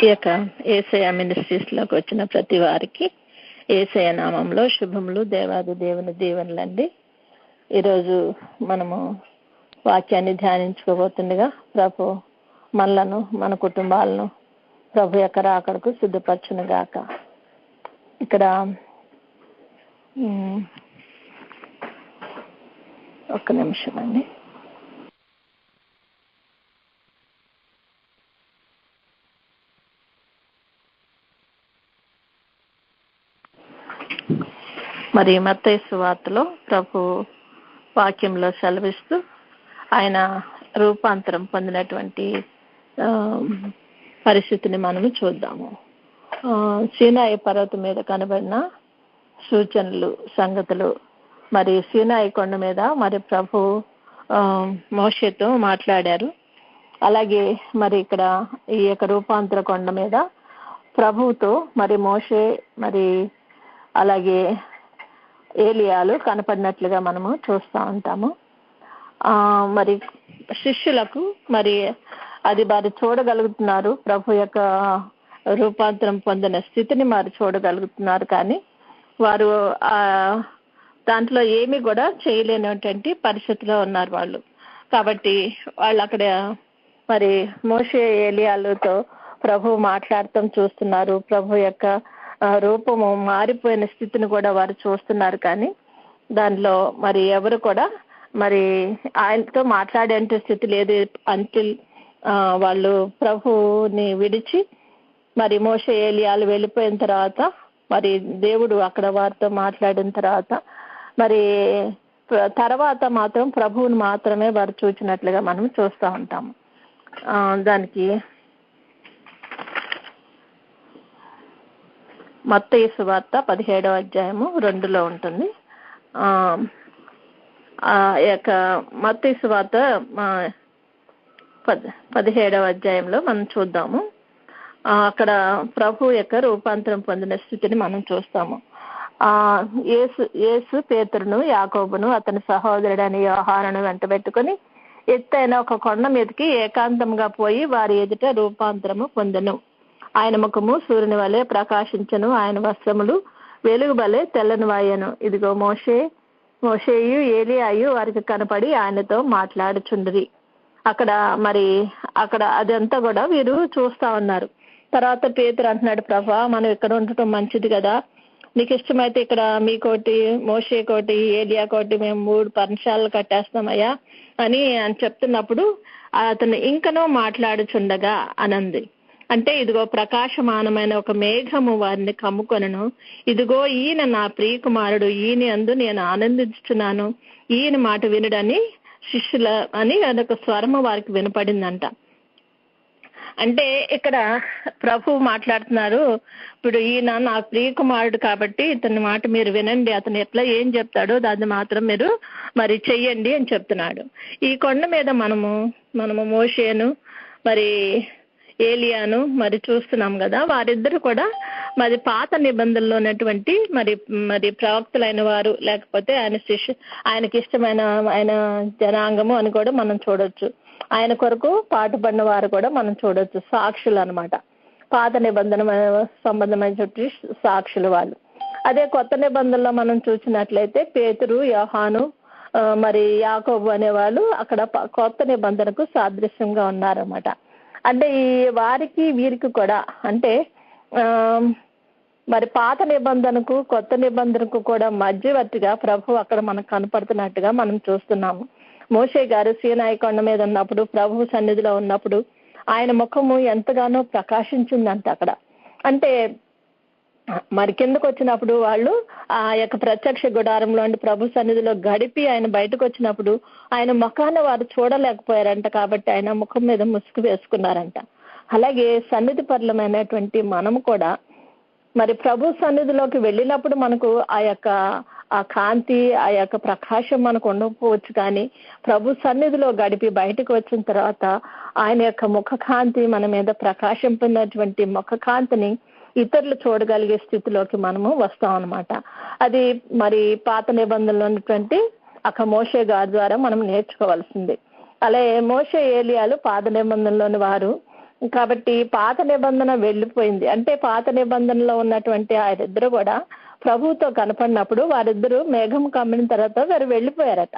ఈ యొక్క యేసయ్య మినిస్ట్రీస్లోకి వచ్చిన ప్రతి వారికి యేసయ్య నామంలో శుభములు, దేవాది దేవుని దీవెనలండి. ఈరోజు మనము వాక్యాన్ని ధ్యానించుకోబోతుండగా ప్రభు మనలను, మన కుటుంబాలను ప్రభు యొక్క రాకడకు సిద్ధపరచును గాక. ఇక్కడ ఒక్క నిమిషం అండి. మరి మత్తయి సువార్తలో ప్రభు వాక్యంలో సెలవిస్తూ ఆయన రూపాంతరం పొందినటువంటి పరిస్థితిని మనము చూద్దాము. సీనాయి పర్వతం మీద కనబడిన సూచనలు, సంగతులు, మరి సీనాయి కొండ మీద మరి ప్రభు మోషేతో మాట్లాడారు. అలాగే మరి ఇక్కడ ఈ యొక్క రూపాంతర కొండ మీద ప్రభువుతో మరి మోషే మరి అలాగే ఏలియాలు కనపడినట్లుగా మనము చూస్తూ ఉంటాము. మరి శిష్యులకు మరి అది వారు చూడగలుగుతున్నారు, ప్రభు యొక్క రూపాంతరం పొందిన స్థితిని మరి చూడగలుగుతున్నారు. కానీ వారు దాంట్లో ఏమి కూడా చేయలేనటువంటి పరిస్థితిలో ఉన్నారు వాళ్ళు. కాబట్టి వాళ్ళు అక్కడ మరి మోషే ఏలియాలతో ప్రభు మాట్లాడటం చూస్తున్నారు. ప్రభు యొక్క రూపము మారిపోయిన స్థితిని కూడా వారు చూస్తున్నారు. కానీ దానిలో మరి ఎవరు కూడా మరి ఆయనతో మాట్లాడే స్థితి లేదు. అంటిల్ వాళ్ళు ప్రభుని విడిచి మరి మోషే ఏలియాలు వెళ్ళిపోయిన తర్వాత మరి దేవుడు అక్కడ వారితో మాట్లాడిన తర్వాత మరి తర్వాత మాత్రం ప్రభువుని మాత్రమే వారు చూచినట్లుగా మనం చూస్తూ ఉంటాము. దానికి మత్తయి సువార్త 17వ అధ్యాయము 2లో ఉంటుంది. యొక్క మత్తయి సువార్త 17వ అధ్యాయంలో మనం చూద్దాము. అక్కడ ప్రభు యొక్క రూపాంతరం పొందిన స్థితిని మనం చూస్తాము. యేసు పేతురును, యాకోబును, అతని సహోదరుడని యోహానును వెంట పెట్టుకుని ఎత్తైన ఒక కొండ మీదకి ఏకాంతంగా పోయి వారి ఎదుట రూపాంతరము పొందెను. ఆయన ముఖము సూర్యుని వలె ప్రకాశించను, ఆయన వస్త్రములు వెలుగు వలె తెల్లని వాయను. ఇదిగో మోషేయు ఏలియాయు వారికి కనపడి ఆయనతో మాట్లాడుచుండ్రి. అక్కడ అదంతా కూడా వీరు చూస్తా ఉన్నారు. తర్వాత పేతురు అంటున్నాడు, ప్రభా మనం ఇక్కడ ఉండటం మంచిది కదా, నీకు ఇష్టమైతే ఇక్కడ మీకోటి, మోషే కోటి, ఏలియా కోటి మేము 3 పర్ణశాలలు కట్టేస్తామయ్యా అని చెప్తున్నప్పుడు అతను ఇంకనో మాట్లాడుచుండగా అనంది. అంటే ఇదిగో ప్రకాశమానమైన ఒక మేఘము వారిని కమ్ముకొనను, ఇదిగో ఈయన నా ప్రియకుమారుడు, ఈయన యందు నేను ఆనందించుచున్నాను, ఈయన మాట వినుడని శిష్యుల అని అదొక స్వరము వారికి వినపడిందంట. అంటే ఇక్కడ ప్రభు మాట్లాడుతున్నారు, ఇప్పుడు ఈయన నా ప్రియకుమారుడు కాబట్టి ఇతని మాట మీరు వినండి, అతను ఎట్లా ఏం చెప్తాడో దాన్ని మాత్రం మీరు మరి చెయ్యండి అని చెప్తున్నాడు. ఈ కొండ మీద మనము మోషేను మరి ఏలియాను మరి చూస్తున్నాం కదా. వారిద్దరు కూడా మరి పాత నిబంధనలో ఉన్నటువంటి మరి ప్రవక్తలైన వారు, లేకపోతే ఆయనకి ఇష్టమైన ఆయన జనాంగము అని కూడా మనం చూడొచ్చు. ఆయన కొరకు పాటుపడిన వారు కూడా మనం చూడొచ్చు, సాక్షులు అన్నమాట. పాత నిబంధన సంబంధమైన సాక్షులు వాళ్ళు. అదే కొత్త నిబంధనలో మనం చూసినట్లయితే పేతురు, యోహాను, మరి యాకోబు అనేవాళ్ళు అక్కడ కొత్త నిబంధనకు సాదృశ్యంగా ఉన్నారన్నమాట. అంటే ఈ వారికి వీరికి కూడా అంటే మరి పాత నిబంధనకు కొత్త నిబంధనకు కూడా మధ్యవర్తిగా ప్రభు అక్కడ మనకు కనపడుతున్నట్టుగా మనం చూస్తున్నాము. మోషే గారు సీనాయి కొండ మీద ఉన్నప్పుడు, ప్రభు సన్నిధిలో ఉన్నప్పుడు ఆయన ముఖము ఎంతగానో ప్రకాశించిందంట అక్కడ. అంటే మరి కిందకు వచ్చినప్పుడు వాళ్ళు ఆ యొక్క ప్రత్యక్ష గుడారంలో ప్రభు సన్నిధిలో గడిపి ఆయన బయటకు వచ్చినప్పుడు ఆయన ముఖాన్ని వారు చూడలేకపోయారంట. కాబట్టి ఆయన ముఖం మీద ముసుగు వేసుకున్నారంట. అలాగే సన్నిధి పరులమైనటువంటి మనము కూడా మరి ప్రభు సన్నిధిలోకి వెళ్ళినప్పుడు మనకు ఆ కాంతి, ఆ యొక్క ప్రకాశం మనకు ఉండకపోవచ్చు. కానీ ప్రభు సన్నిధిలో గడిపి బయటకు వచ్చిన తర్వాత ఆయన యొక్క ముఖ కాంతి మన మీద ప్రకాశించినటువంటి ముఖ కాంతిని ఇతరులు చూడగలిగే స్థితిలోకి మనము వస్తాం అన్నమాట. అది మరి పాత నిబంధనలో ఉన్నటువంటి మోషే గారి ద్వారా మనం నేర్చుకోవాల్సింది. అలాగే మోషే ఏలియాలు పాత నిబంధనలోని వారు కాబట్టి పాత నిబంధన వెళ్ళిపోయింది. అంటే పాత నిబంధనలో ఉన్నటువంటి వారిద్దరు కూడా ప్రభువుతో కనపడినప్పుడు వారిద్దరూ మేఘం కమ్మిన తర్వాత వారు వెళ్ళిపోయారట.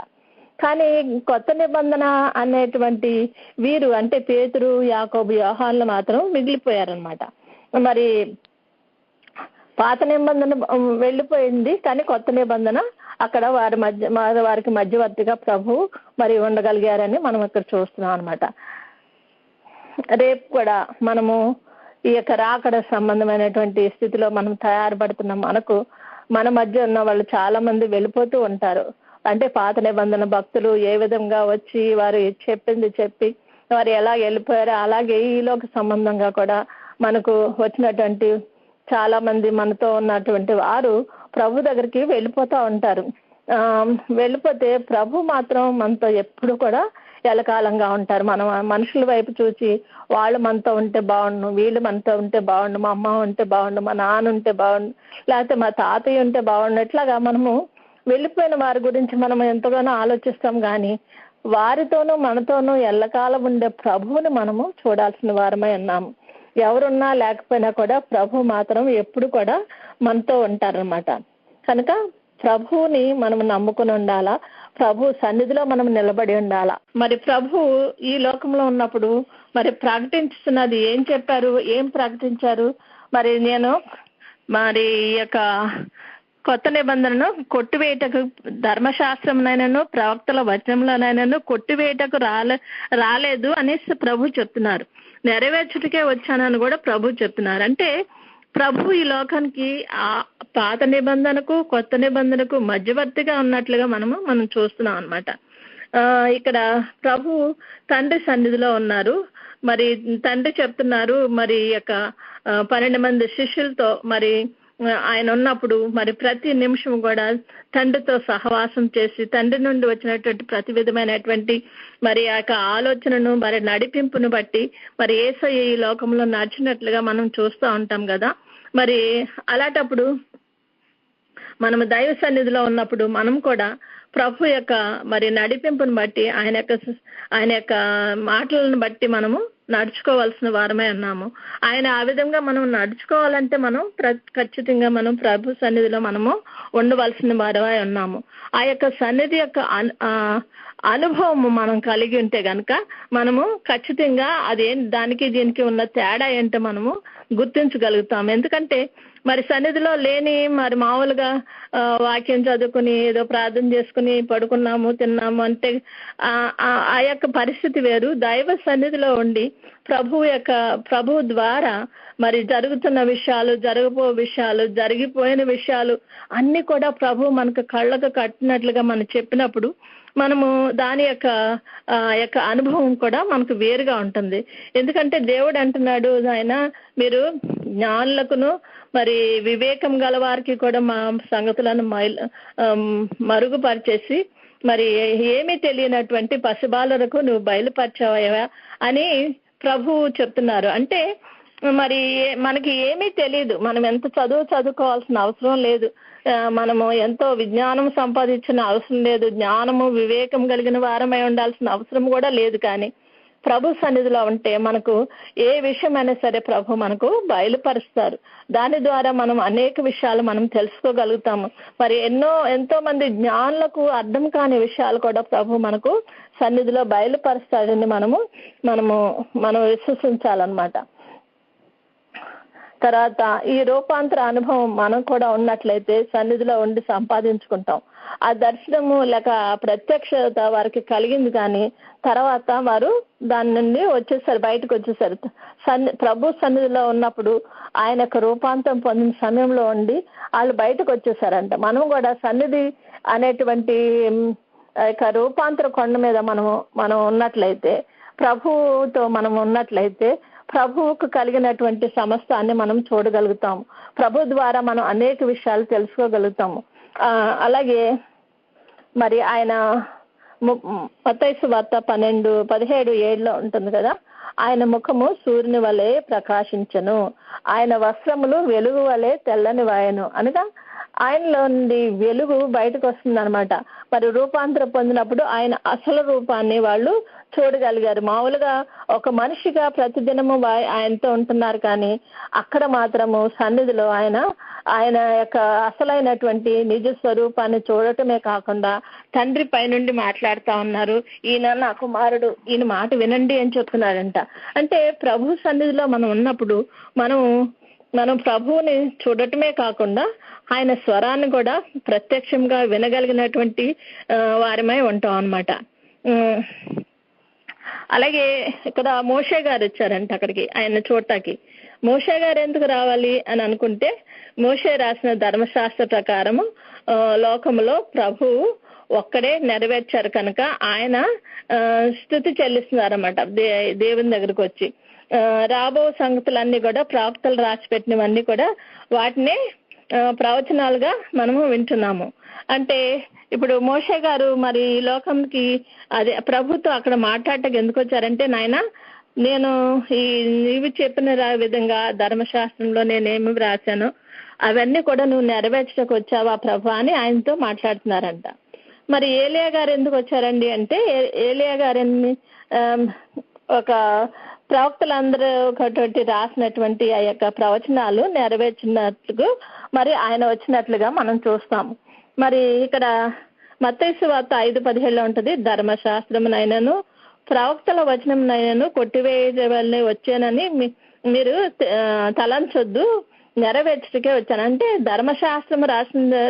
కానీ కొత్త నిబంధన అనేటువంటి వీరు అంటే పేతురు, యాకోబు, యోహాన్లు మాత్రం మిగిలిపోయారనమాట. మరి పాత నిబంధన వెళ్ళిపోయింది, కానీ కొత్త నిబంధన అక్కడ వారికి మధ్యవర్తిగా ప్రభు మరి ఉండగలిగారని మనం ఇక్కడ చూస్తున్నాం అనమాట. రేపు కూడా మనము ఈ యొక్క రాకడ సంబంధమైనటువంటి స్థితిలో మనం తయారుపడుతున్నాం. మన మధ్య ఉన్న వాళ్ళు చాలా మంది వెళ్ళిపోతూ ఉంటారు. అంటే పాత నిబంధన భక్తులు ఏ విధంగా వచ్చి వారు చెప్పింది చెప్పి వారు ఎలా వెళ్ళిపోయారో అలాగే ఈలోక సంబంధంగా కూడా మనకు వచ్చినటువంటి చాలా మంది మనతో ఉన్నటువంటి వారు ప్రభు దగ్గరికి వెళ్ళిపోతూ ఉంటారు. వెళ్ళిపోతే ప్రభు మాత్రం మనతో ఎప్పుడు కూడా ఎలకాలంగా ఉంటారు. మనం మనుషుల వైపు చూసి వాళ్ళు మనతో ఉంటే బాగుండు, వీళ్ళు మనతో ఉంటే బాగుండు, మా అమ్మ ఉంటే బాగుండు, మా నాన్న ఉంటే బాగుండు, లేకపోతే మా తాతయ్య ఉంటే బాగుండు, ఇట్లాగా మనము వెళ్ళిపోయిన వారి గురించి మనం ఎంతగానో ఆలోచిస్తాం. కానీ వారితోనూ మనతోనూ ఎల్లకాలం ఉండే ప్రభువుని మనము చూడాల్సిన వారమై ఉన్నాము. ఎవరున్నా లేకపోయినా కూడా ప్రభు మాత్రం ఎప్పుడు కూడా మనతో ఉంటారనమాట. కనుక ప్రభువుని మనం నమ్ముకుని ఉండాలా, ప్రభు సన్నిధిలో మనం నిలబడి ఉండాలా. మరి ప్రభు ఈ లోకంలో ఉన్నప్పుడు మరి ప్రకటించుతున్నది ఏం చెప్పారు, ఏం ప్రకటించారు? మరి నేను మరి ఈ యొక్క కొత్త నిబంధనను కొట్టివేయటకు ధర్మశాస్త్రంనైనాను ప్రవక్తల వచనంలోనైనాను కొట్టివేయటకు రాలేదు అనేసి ప్రభు చెప్తున్నారు. నెరవేర్చుటకే వచ్చానని కూడా ప్రభు చెప్తున్నారు. అంటే ప్రభు ఈ లోకానికి ఆ పాత నిబంధనకు కొత్త నిబంధనకు మధ్యవర్తిగా ఉన్నట్లుగా మనం చూస్తున్నాం అన్నమాట. ఇక్కడ ప్రభు తండ్రి సన్నిధిలో ఉన్నారు. మరి తండ్రి చెప్తున్నారు మరి యొక్క 12 మంది శిష్యులతో మరి ఆయన ఉన్నప్పుడు మరి ప్రతి నిమిషం కూడా తండ్రితో సహవాసం చేసి తండ్రి నుండి వచ్చినటువంటి ప్రతి విధమైనటువంటి మరి ఆ యొక్క ఆలోచనను మరి నడిపింపును బట్టి మరి యేసయ్య ఈ లోకంలో నడిచినట్లుగా మనం చూస్తూ ఉంటాం కదా. మరి అలాంటప్పుడు మనము దైవ సన్నిధిలో ఉన్నప్పుడు మనం కూడా ప్రభు యొక్క మరి నడిపింపును బట్టి ఆయన యొక్క మాటలను బట్టి మనము నడుచుకోవాల్సిన వారమే ఉన్నాము. ఆయన ఆ విధంగా మనం నడుచుకోవాలంటే మనం ఖచ్చితంగా మనం ప్రభు సన్నిధిలో మనము ఉండవలసిన వారమై ఉన్నాము. ఆ యొక్క సన్నిధి యొక్క అనుభవం మనం కలిగి ఉంటే గనక మనము ఖచ్చితంగా దానికి దీనికి ఉన్న తేడా ఏంటో మనము గుర్తించగలుగుతాం. ఎందుకంటే మరి సన్నిధిలో లేని మరి మామూలుగా వాక్యం చదువుకుని ఏదో ప్రార్థన చేసుకుని పడుకున్నాము తిన్నాము అంటే ఆ యొక్క పరిస్థితి వేరు. దైవ సన్నిధిలో ఉండి ప్రభు ద్వారా మరి జరుగుతున్న విషయాలు, జరిగిపోయిన విషయాలు అన్ని కూడా ప్రభు మనకు కళ్ళకు కట్టినట్లుగా మనం చెప్పినప్పుడు మనము దాని యొక్క అనుభవం కూడా మనకు వేరుగా ఉంటుంది. ఎందుకంటే దేవుడు అంటున్నాడు, ఆయన మీరు జ్ఞానులకును మరి వివేకం గల వారికి కూడా మా సంగతులను మరుగుపరిచేసి మరి ఏమీ తెలియనటువంటి పసిబాలులకు నువ్వు బయలుపరిచావా అని ప్రభువు చెప్తున్నారు. అంటే మరి మనకి ఏమీ తెలియదు, మనం ఎంత చదువుకోవాల్సిన అవసరం లేదు, మనము ఎంతో విజ్ఞానం సంపాదించిన అవసరం లేదు, జ్ఞానము వివేకం కలిగిన వారమై ఉండాల్సిన అవసరం కూడా లేదు. కానీ ప్రభు సన్నిధిలో ఉంటే మనకు ఏ విషయమైనా సరే ప్రభు మనకు బయలుపరుస్తారు. దాని ద్వారా మనం అనేక విషయాలు మనం తెలుసుకోగలుగుతాము. మరి ఎంతో మంది జ్ఞానులకు అర్థం కాని విషయాలు కూడా ప్రభు మనకు సన్నిధిలో బయలుపరుస్తాడని మనం విశ్వసించాలన్నమాట. తర్వాత ఈ రూపాంతర అనుభవం మనం కూడా ఉన్నట్లయితే సన్నిధిలో ఉండి సంపాదించుకుంటాం. ఆ దర్శనము లేక ప్రత్యక్షత వారికి కలిగింది, కానీ తర్వాత వారు దాని నుండి బయటకు వచ్చేసారు. ప్రభు సన్నిధిలో ఉన్నప్పుడు ఆయన యొక్క రూపాంతరం పొందిన సమయంలో ఉండి వాళ్ళు బయటకు వచ్చేసారంట. మనం కూడా సన్నిధి అనేటువంటి యొక్క రూపాంతర కొండ మీద మనం ఉన్నట్లయితే, ప్రభువుతో మనం ఉన్నట్లయితే ప్రభువుకు కలిగినటువంటి సమస్తాన్ని మనం చూడగలుగుతాము. ప్రభు ద్వారా మనం అనేక విషయాలు తెలుసుకోగలుగుతాము. అలాగే మరి ఆయన మత్తయి సువార్త 12:17 ఉంటుంది కదా, ఆయన ముఖము సూర్యుని వలె ప్రకాశించను, ఆయన వస్త్రములు వెలుగు వలె తెల్లని వాయను అనగా ఆయనలో నుండి వెలుగు బయటకు వస్తుంది అనమాట. మరి రూపాంతరం పొందినప్పుడు ఆయన అసలు రూపాన్ని వాళ్ళు చూడగలిగారు. మామూలుగా ఒక మనిషిగా ప్రతిదినము ఆయనతో ఉంటున్నారు, కానీ అక్కడ మాత్రము సన్నిధిలో ఆయన యొక్క అసలైనటువంటి నిజ స్వరూపాన్ని చూడటమే కాకుండా తండ్రి పైనుండి మాట్లాడుతా ఉన్నారు. ఈయన నా కుమారుడు, ఈయన మాట వినండి అని చెప్తున్నాడంట. అంటే ప్రభు సన్నిధిలో మనం ఉన్నప్పుడు మనం ప్రభువుని చూడటమే కాకుండా ఆయన స్వరాన్ని కూడా ప్రత్యక్షంగా వినగలిగినటువంటి వారమై ఉంటాం అన్నమాట. అలాగే ఇక్కడ మోషే గారు వచ్చారంట అక్కడికి ఆయన చూడటానికి. మోషే గారు ఎందుకు రావాలి అని అనుకుంటే, మోషే రాసిన ధర్మశాస్త్ర ప్రకారము లోకములో ప్రభువు ఒక్కడే నెరవేర్చారు కనుక ఆయన స్తుతి చెల్లిస్తున్నారన్నమాట దేవుని దగ్గరకు వచ్చి. రాబో సంగతులన్నీ కూడా ప్రవక్తలు రాసి పెట్టినవన్నీ కూడా వాటిని ప్రవచనాలుగా మనము వింటున్నాము. అంటే ఇప్పుడు మోషే గారు మరి ఈ లోకంకి అదే ప్రభుతో అక్కడ మాట్లాడటానికి ఎందుకు వచ్చారంటే, నాయన నేను నీవు చెప్పిన విధంగా ధర్మశాస్త్రంలో నేనేమి రాశాను అవన్నీ కూడా నువ్వు నెరవేర్చడానికి వచ్చావా ప్రభు అని ఆయనతో మాట్లాడుతున్నారంట. మరి ఏలియా గారు ఎందుకు వచ్చారండి అంటే, ఏలియా గారిని ఒక ప్రవక్తలందరూ ఒకటి రాసినటువంటి ఆ యొక్క ప్రవచనాలు నెరవేర్చినట్లు మరి ఆయన వచ్చినట్లుగా మనం చూస్తాము. మరి ఇక్కడ మత్తయి సువార్త 5:17 ఉంటుంది, ధర్మశాస్త్రమునైనను ప్రవక్తల వచనమునైనను కొట్టివేయవలనే వచ్చానని మీరు తలంచొద్దు, నెరవేర్చకే వచ్చాను. అంటే ధర్మశాస్త్రం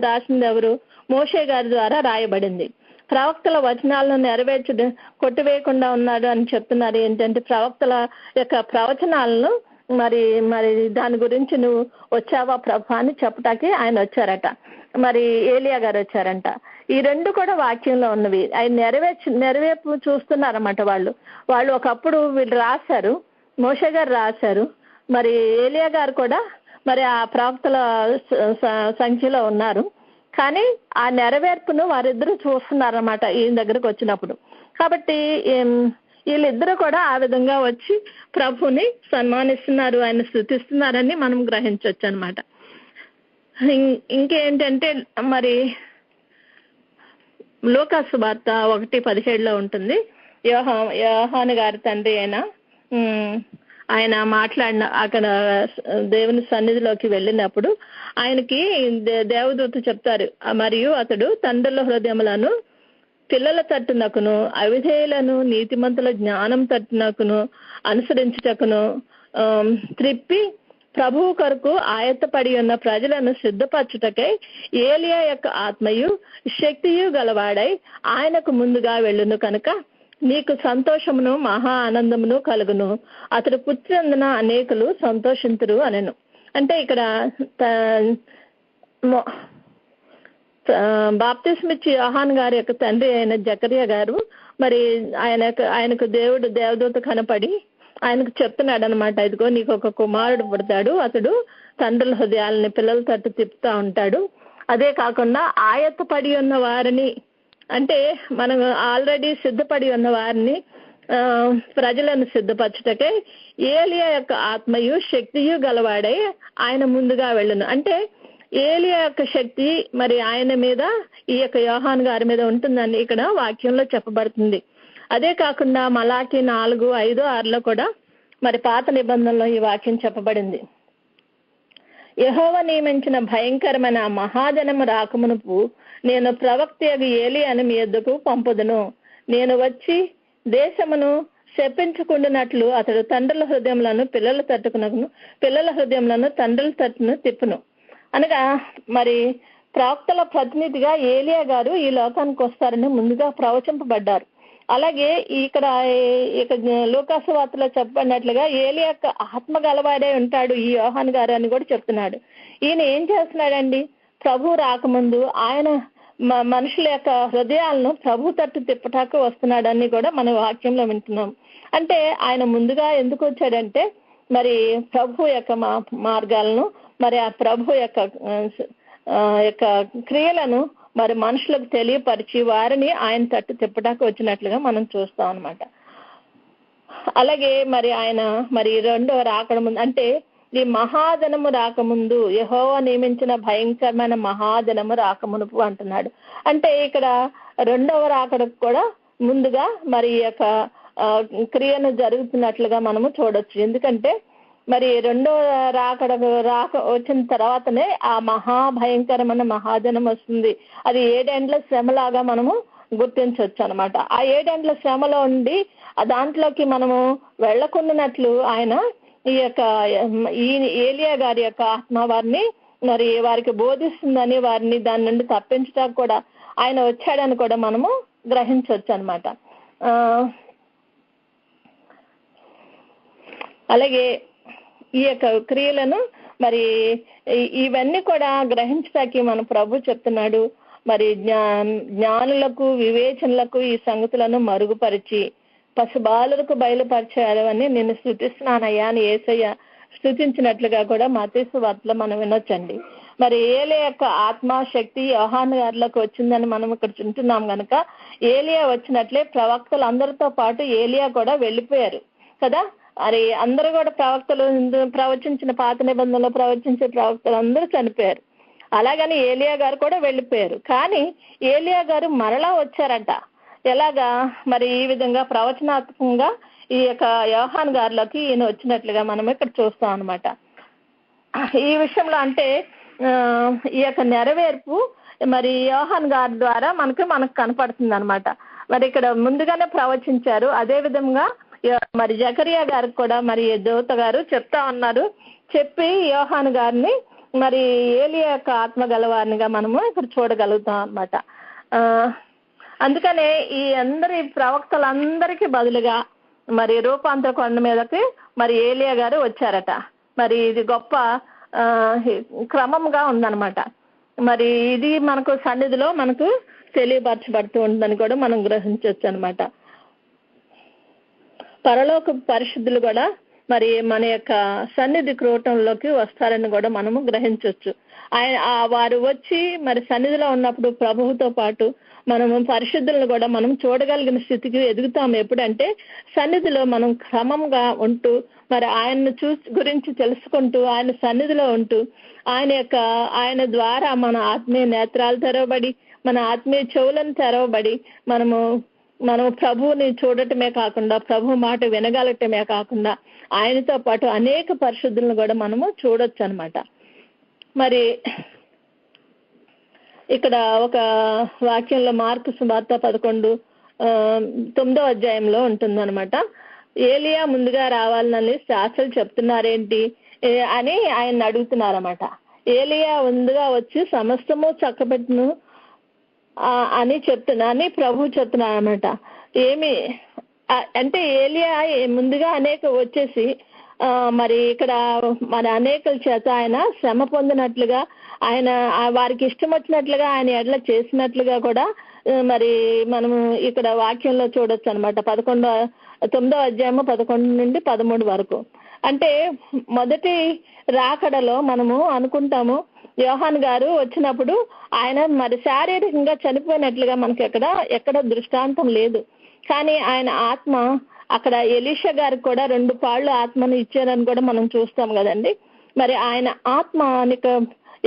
రాసింది ఎవరు? మోషే గారి ద్వారా రాయబడింది. ప్రవక్తల వచనాలను కొట్టివేయకుండా ఉన్నాడు అని చెప్తున్నారు. ఏంటంటే ప్రవక్తల యొక్క ప్రవచనాలను మరి దాని గురించి నువ్వు వచ్చావా ప్రభు అని చెప్పటానికి ఆయన వచ్చారట. మరి ఏలియా గారు వచ్చారంట. ఈ రెండు కూడా వాక్యంలో ఉన్నవి. ఆయన నెరవేర్పు చూస్తున్నారన్నమాట. వాళ్ళు ఒకప్పుడు వీళ్ళు రాశారు, మోషే గారు రాశారు, మరి ఏలియా గారు కూడా మరి ఆ ప్రవక్తల సంఖ్యలో ఉన్నారు. కానీ ఆ నెరవేర్పును వారిద్దరూ చూస్తున్నారన్నమాట ఈయన దగ్గరకు వచ్చినప్పుడు. కాబట్టి వీళ్ళిద్దరూ కూడా ఆ విధంగా వచ్చి ప్రభుని సన్మానిస్తున్నారు, ఆయన స్తుతిస్తున్నారని మనం గ్రహించవచ్చు అనమాట. ఇంకేంటంటే మరి లూకాసు వార్త 1:17 ఉంటుంది. యోహాను గారి తండ్రి ఆయన మాట్లాడిన అక్కడ దేవుని సన్నిధిలోకి వెళ్ళినప్పుడు ఆయనకి దేవదూత చెప్తారు, మరియు అతడు తండ్రుల హృదయములను పిల్లల తట్టునకును అవిధేయులను నీతిమంతుల జ్ఞానం తట్టునకును అనుసరించుటకును త్రిప్పి ప్రభువు కొరకు ఆయత్తపడి ఉన్న ప్రజలను సిద్ధపరచుటకై ఏలియా యొక్క ఆత్మయు శక్తియు గలవాడై ఆయనకు ముందుగా వెళ్ళును కనుక నీకు సంతోషమును మహా ఆనందమును కలుగును, అతడు పుట్టినందున అనేకులు సంతోషింతురు అనెను. అంటే ఇక్కడ బాప్తిస్మిచ్చి యోహాన్ గారి యొక్క తండ్రి అయిన జకరియా గారు మరి ఆయనకు దేవదూత కనపడి ఆయనకు చెప్తున్నాడు అనమాట, ఇదిగో నీకు ఒక కుమారుడు పుడతాడు, అతడు తండ్రుల హృదయాలని పిల్లల తట్టు తిప్పుతా ఉంటాడు. అదే కాకుండా ఆయత్తపడి ఉన్న వారిని, అంటే మనం ఆల్రెడీ సిద్ధపడి ఉన్న వారిని ప్రజలను సిద్ధపరచుటకే ఏలియా యొక్క ఆత్మయు శక్తియు గలవాడై ఆయన ముందుగా వెళ్ళును. అంటే ఏలియా యొక్క శక్తి మరి ఆయన మీద ఈ యొక్క యోహాన్ గారి మీద ఉంటుందని ఇక్కడ వాక్యంలో చెప్పబడుతుంది. అదే కాకుండా మలాకి 4:5-6 కూడా మరి పాత నిబంధనలో ఈ వాక్యం చెప్పబడింది. యెహోవా నియమించిన భయంకరమైన మహాజనము రాకమునుపు నేను ప్రవక్త ఏలియాను మీ యొద్దకు పంపుదును. నేను వచ్చి దేశమును శపించుకుంటున్నట్లు అతడు తండ్రుల హృదయములను పిల్లల తట్టుకునను, పిల్లల హృదయములను తండ్రుల తట్టును తిప్పును. అనగా మరి ప్రవక్తల ప్రతినిధిగా ఏలియా గారు ఈ లోకానికి వస్తారని ముందుగా ప్రవచింపబడ్డారు. అలాగే ఇక్కడ లూకాసు వార్తలో చెప్పబడినట్లుగా ఏలియా యొక్క ఆత్మ గలవాడే ఉంటాడు ఈ యోహాన్ గారు అని కూడా చెప్తున్నాడు. ఈయన ఏం చేస్తున్నాడండి? ప్రభు రాకముందు ఆయన మనుషుల యొక్క హృదయాలను ప్రభు తట్టు తిప్పటాకు వస్తున్నాడని కూడా మన వాక్యంలో వింటున్నాం. అంటే ఆయన ముందుగా ఎందుకు వచ్చాడంటే మరి ప్రభు యొక్క మార్గాలను మరి ఆ ప్రభు యొక్క క్రియలను మరి మనుషులకు తెలియపరిచి వారిని ఆయన తట్టు తిప్పటానికి వచ్చినట్లుగా మనం చూస్తాం అన్నమాట. అలాగే మరి ఆయన మరి రెండో రాకడ ముందు అంటే ఈ మహాదినము రాకముందు, యెహోవా నియమించిన భయంకరమైన మహాదినము రాకమునుపు అంటున్నాడు. అంటే ఇక్కడ రెండవ రాకడకు కూడా ముందుగా మరి ఈ యొక్క క్రియను జరుగుతున్నట్లుగా మనము చూడొచ్చు. ఎందుకంటే మరి రెండో రాక వచ్చిన తర్వాతనే ఆ మహాభయంకరమైన మహాదినం వస్తుంది. అది 7 ఏండ్ల శ్రమలాగా మనము గుర్తించవచ్చు అనమాట. ఆ 7 ఏండ్ల శ్రమలో ఉండి దాంట్లోకి మనము వెళ్లకుండానట్లు ఆయన ఈ యొక్క ఈ ఏలియా గారి యొక్క ఆత్మ వారిని మరి వారికి బోధిస్తుందని, వారిని దాని నుండి తప్పించడానికి కూడా ఆయన వచ్చాడని కూడా మనము గ్రహించవచ్చు అనమాట. అలాగే ఈ యొక్క క్రియలను మరి ఇవన్నీ కూడా గ్రహించడానికి మన ప్రభు చెప్తున్నాడు. మరి జ్ఞానులకు వివేచనలకు ఈ సంగతులను మరుగుపరిచి పశుబాలులకు బయలుపరిచాలని నేను స్తుతిస్తున్నానయ్యా అని యేసయ్య స్తుతించినట్లుగా కూడా మత్తయి సువార్తలో మనం వినొచ్చండి. మరి ఏలియా యొక్క ఆత్మశక్తి యోహాను గారిలోకి వచ్చిందని మనం ఇక్కడ చుంటున్నాం కనుక ఏలియా వచ్చినట్లే ప్రవక్తలు అందరితో పాటు ఏలియా కూడా వెళ్ళిపోయారు కదా. మరి అందరూ కూడా ప్రవక్తలు ప్రవచించిన పాత నిబంధనలో ప్రవచించే ప్రవక్తలు అందరూ చనిపోయారు. అలాగని ఏలియా గారు కూడా వెళ్ళిపోయారు. కానీ ఏలియా గారు మరలా వచ్చారట. ఎలాగా? మరి ఈ విధంగా ప్రవచనాత్మకంగా ఈ యొక్క యోహాను గారిలోకి ఈయన వచ్చినట్లుగా మనం ఇక్కడ చూస్తాం అనమాట. ఈ విషయంలో అంటే ఈ యొక్క నెరవేర్పు మరి యోహాను గారి ద్వారా మనకు కనపడుతుంది అనమాట. మరి ఇక్కడ ముందుగానే ప్రవచించారు. అదే విధంగా మరి జకరియా గారికి కూడా మరి దూత గారు చెప్తా ఉన్నారు. చెప్పి యోహాను గారిని మరి ఏలియా యొక్క ఆత్మ గలవారినిగా మనము ఇక్కడ చూడగలుగుతాం అనమాట. అందుకనే ఈ అందరి ప్రవక్తలందరికీ బదులుగా మరి రూపాంతర కొండ మీదకి మరి ఏలియా గారు వచ్చారట. మరి ఇది గొప్ప క్రమంగా ఉందన్నమాట. మరి ఇది మనకు సన్నిధిలో మనకు తెలియపరచబడుతూ ఉందని కూడా మనం గ్రహించవచ్చు అనమాట. పరలోక పరిశుద్ధులు కూడా మరి మన యొక్క సన్నిధి క్రోటంలోకి వస్తారని కూడా మనము గ్రహించవచ్చు. వారు వచ్చి మరి సన్నిధిలో ఉన్నప్పుడు ప్రభువుతో పాటు మనము పరిశుద్ధులను కూడా మనం చూడగలిగిన స్థితికి ఎదుగుతాము. ఎప్పుడంటే సన్నిధిలో మనం క్రమంగా ఉంటూ మరి ఆయన్ను గురించి తెలుసుకుంటూ ఆయన సన్నిధిలో ఉంటూ ఆయన ద్వారా మన ఆత్మీయ నేత్రాలు తెరవబడి మన ఆత్మీయ చెవులను తెరవబడి మనము ప్రభువుని చూడటమే కాకుండా ప్రభు మాట వినగలటమే కాకుండా ఆయనతో పాటు అనేక పరిశుద్ధులను కూడా మనము చూడొచ్చు అనమాట. మరి ఇక్కడ ఒక వాక్యంలో మార్కు సువార్త 11:9 అధ్యాయంలో ఉంటుందన్నమాట. ఏలియా ముందుగా రావాలని శాస్త్రులు చెప్తున్నారేంటి అని ఆయన అడుగుతున్నారన్నమాట. ఏలియా ముందుగా వచ్చి సమస్తము చక్కబెట్టును అని ప్రభు చెప్తున్నారన్నమాట. ఏమి అంటే ఏలియా ముందుగా అనేక వచ్చేసి మరి ఇక్కడ మన అనేకల చేత ఆయన శ్రమ పొందినట్లుగా ఆయన వారికి ఇష్టం వచ్చినట్లుగా ఆయన ఎడ్ల చేసినట్లుగా కూడా మరి మనము ఇక్కడ వాక్యంలో చూడొచ్చు అనమాట. 9వ అధ్యాయము 11 నుండి 13 వరకు. అంటే మొదటి రాకడలో మనము అనుకుంటాము యోహాను గారు వచ్చినప్పుడు ఆయన మరి శారీరకంగా చనిపోయినట్లుగా మనకి ఎక్కడ దృష్టాంతం లేదు. కానీ ఆయన ఆత్మ అక్కడ ఎలీషా గారికి కూడా 2 పాళ్ళు ఆత్మను ఇచ్చారని కూడా మనం చూస్తాం కదండి. మరి ఆయన ఆత్మ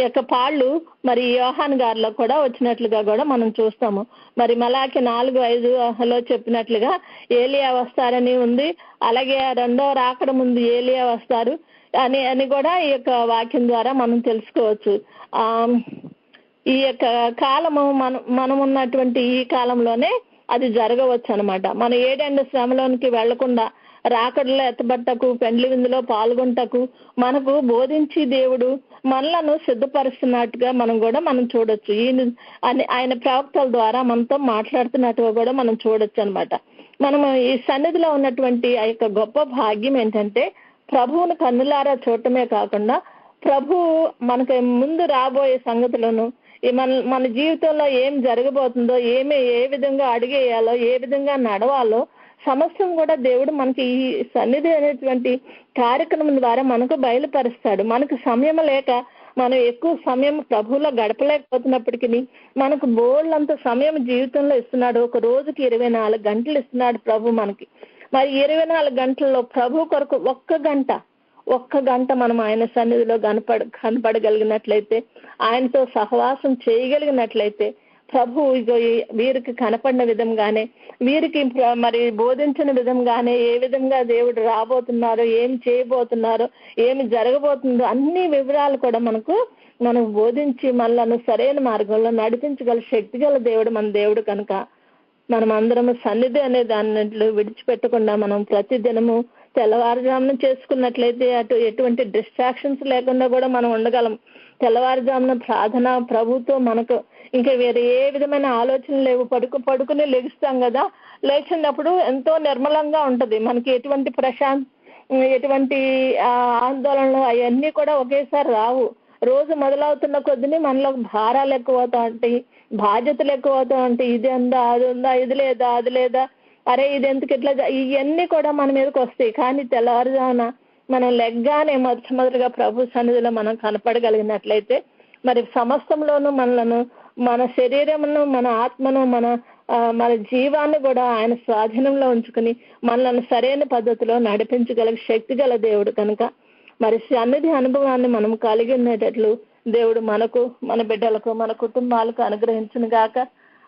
యొక్క పాళ్ళు మరి యోహాను గారిలో కూడా వచ్చినట్లుగా కూడా మనం చూస్తాము. మరి మలాకి 4:5లో చెప్పినట్లుగా ఏలియా వస్తారని ఉంది. అలాగే రెండో రాకడ ముందు ఏలియా వస్తారు అని కూడా ఈ యొక్క వాక్యం ద్వారా మనం తెలుసుకోవచ్చు. ఈ యొక్క కాలము మనం ఉన్నటువంటి ఈ కాలంలోనే అది జరగవచ్చు అనమాట. మన 7 ఏండ్ల శ్రమలోనికి వెళ్లకుండా రాకడలో ఎత్తబట్టకు పెండ్లి విందులో పాల్గొంటకు మనకు బోధించి దేవుడు మనలను సిద్ధపరుస్తున్నట్టుగా మనం చూడొచ్చు. ఆయన ప్రవక్తల ద్వారా మనతో మాట్లాడుతున్నట్టుగా కూడా మనం చూడొచ్చు అనమాట. మనము ఈ సన్నిధిలో ఉన్నటువంటి ఆ యొక్క గొప్ప భాగ్యం ఏంటంటే ప్రభువును కన్నులారా చూడటమే కాకుండా ప్రభువు మనకు ముందు రాబోయే సంగతులను మన జీవితంలో ఏం జరగబోతుందో ఏ విధంగా అడిగేయాలో ఏ విధంగా నడవాలో సమస్తం కూడా దేవుడు మనకి ఈ సన్నిధి అనేటువంటి కార్యక్రమం ద్వారా మనకు బయలుపరుస్తాడు. మనకు సమయం లేక మనం ఎక్కువ సమయం ప్రభువులో గడపలేకపోతున్నప్పటికీ మనకు బోళ్ళంత సమయం జీవితంలో ఇస్తున్నాడు. ఒక రోజుకి 24 గంటలు ఇస్తున్నాడు ప్రభు మనకి. మరి 24 గంటల్లో ప్రభు కొరకు ఒక్క గంట ఒక్క గంట మనం ఆయన సన్నిధిలో కనపడగలిగినట్లయితే, ఆయనతో సహవాసం చేయగలిగినట్లయితే, ప్రభు ఇగో వీరికి కనపడిన విధంగానే, వీరికి మరి బోధించిన విధంగానే ఏ విధంగా దేవుడు రాబోతున్నారో, ఏమి చేయబోతున్నారో, ఏమి జరగబోతుందో అన్ని వివరాలు కూడా మనం బోధించి మనలను సరైన మార్గంలో నడిపించగల శక్తి గల దేవుడు మన దేవుడు కనుక మనం అందరము సన్నిధి అనే దాన్ని విడిచిపెట్టకుండా మనం ప్రతి దినము తెల్లవారుజామున చేసుకున్నట్లయితే అటు ఎటువంటి డిస్ట్రాక్షన్స్ లేకుండా కూడా మనం ఉండగలం. తెల్లవారుజామున ప్రార్థన ప్రభుతో మనకు ఇంకా వేరే ఏ విధమైన ఆలోచనలు లేవు. పడుకుని లెగుస్తాం కదా, లేచినప్పుడు ఎంతో నిర్మలంగా ఉంటది. మనకి ఎటువంటి ఆందోళనలు అవన్నీ కూడా ఒకేసారి రావు. రోజు మొదలవుతున్న కొద్దిని మనలో భారాలు ఎక్కువ అవుతా ఉంటాయి, బాధ్యతలు ఎక్కువ అవుతా ఉంటాయి. ఇది ఉందా, అది ఉందా, ఇది లేదా, అది లేదా, అరే ఇది ఎందుకు ఇట్లా, ఇవన్నీ కూడా మన మీదకి వస్తాయి. కానీ తెల్లవారుజామున మనం లెగ్గానే మొదటిగా ప్రభు సన్నిధిలో మనం కనపడగలిగినట్లయితే మరి సమస్తంలోనూ మన శరీరమును, మన ఆత్మను, మన జీవాన్ని కూడా ఆయన స్వాధీనంలో ఉంచుకుని మనల్ని సరైన పద్ధతిలో నడిపించగల శక్తి గల దేవుడు కనుక మరి సన్నిధి అనుభవాన్ని మనం కలిగి ఉండేటట్లు దేవుడు మనకు, మన బిడ్డలకు, మన కుటుంబాలకు అనుగ్రహించును గాక.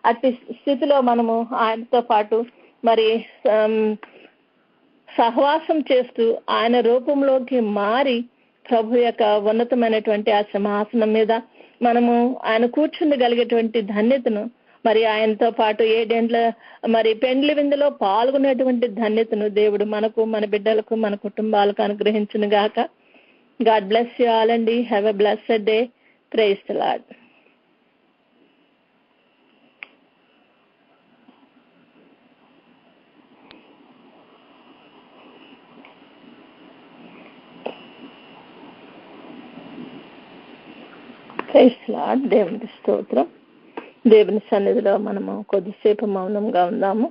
అట్టి స్థితిలో మనము ఆయనతో పాటు మరి సహవాసం చేస్తూ ఆయన రూపంలోకి మారి ప్రభు యొక్క ఉన్నతమైనటువంటి ఆ సింహాసనం మీద మనము ఆయన కూర్చుండగలిగేటువంటి ధన్యతను, మరి ఆయనతో పాటు 7 ఏండ్ల మరి పెండ్లి విందులో పాల్గొనేటువంటి ధన్యతను దేవుడు మనకు, మన బిడ్డలకు, మన కుటుంబాలకు అనుగ్రహించును గాక. గాడ్ బ్లెస్ యు ఆల్ అండి. Have a blessed day. Praise the lord. Praise the lord. దేవునికి స్తోత్రం. దేవుని సన్నిధిలో మనము కొద్దిసేపు మౌనంగా ఉందాము.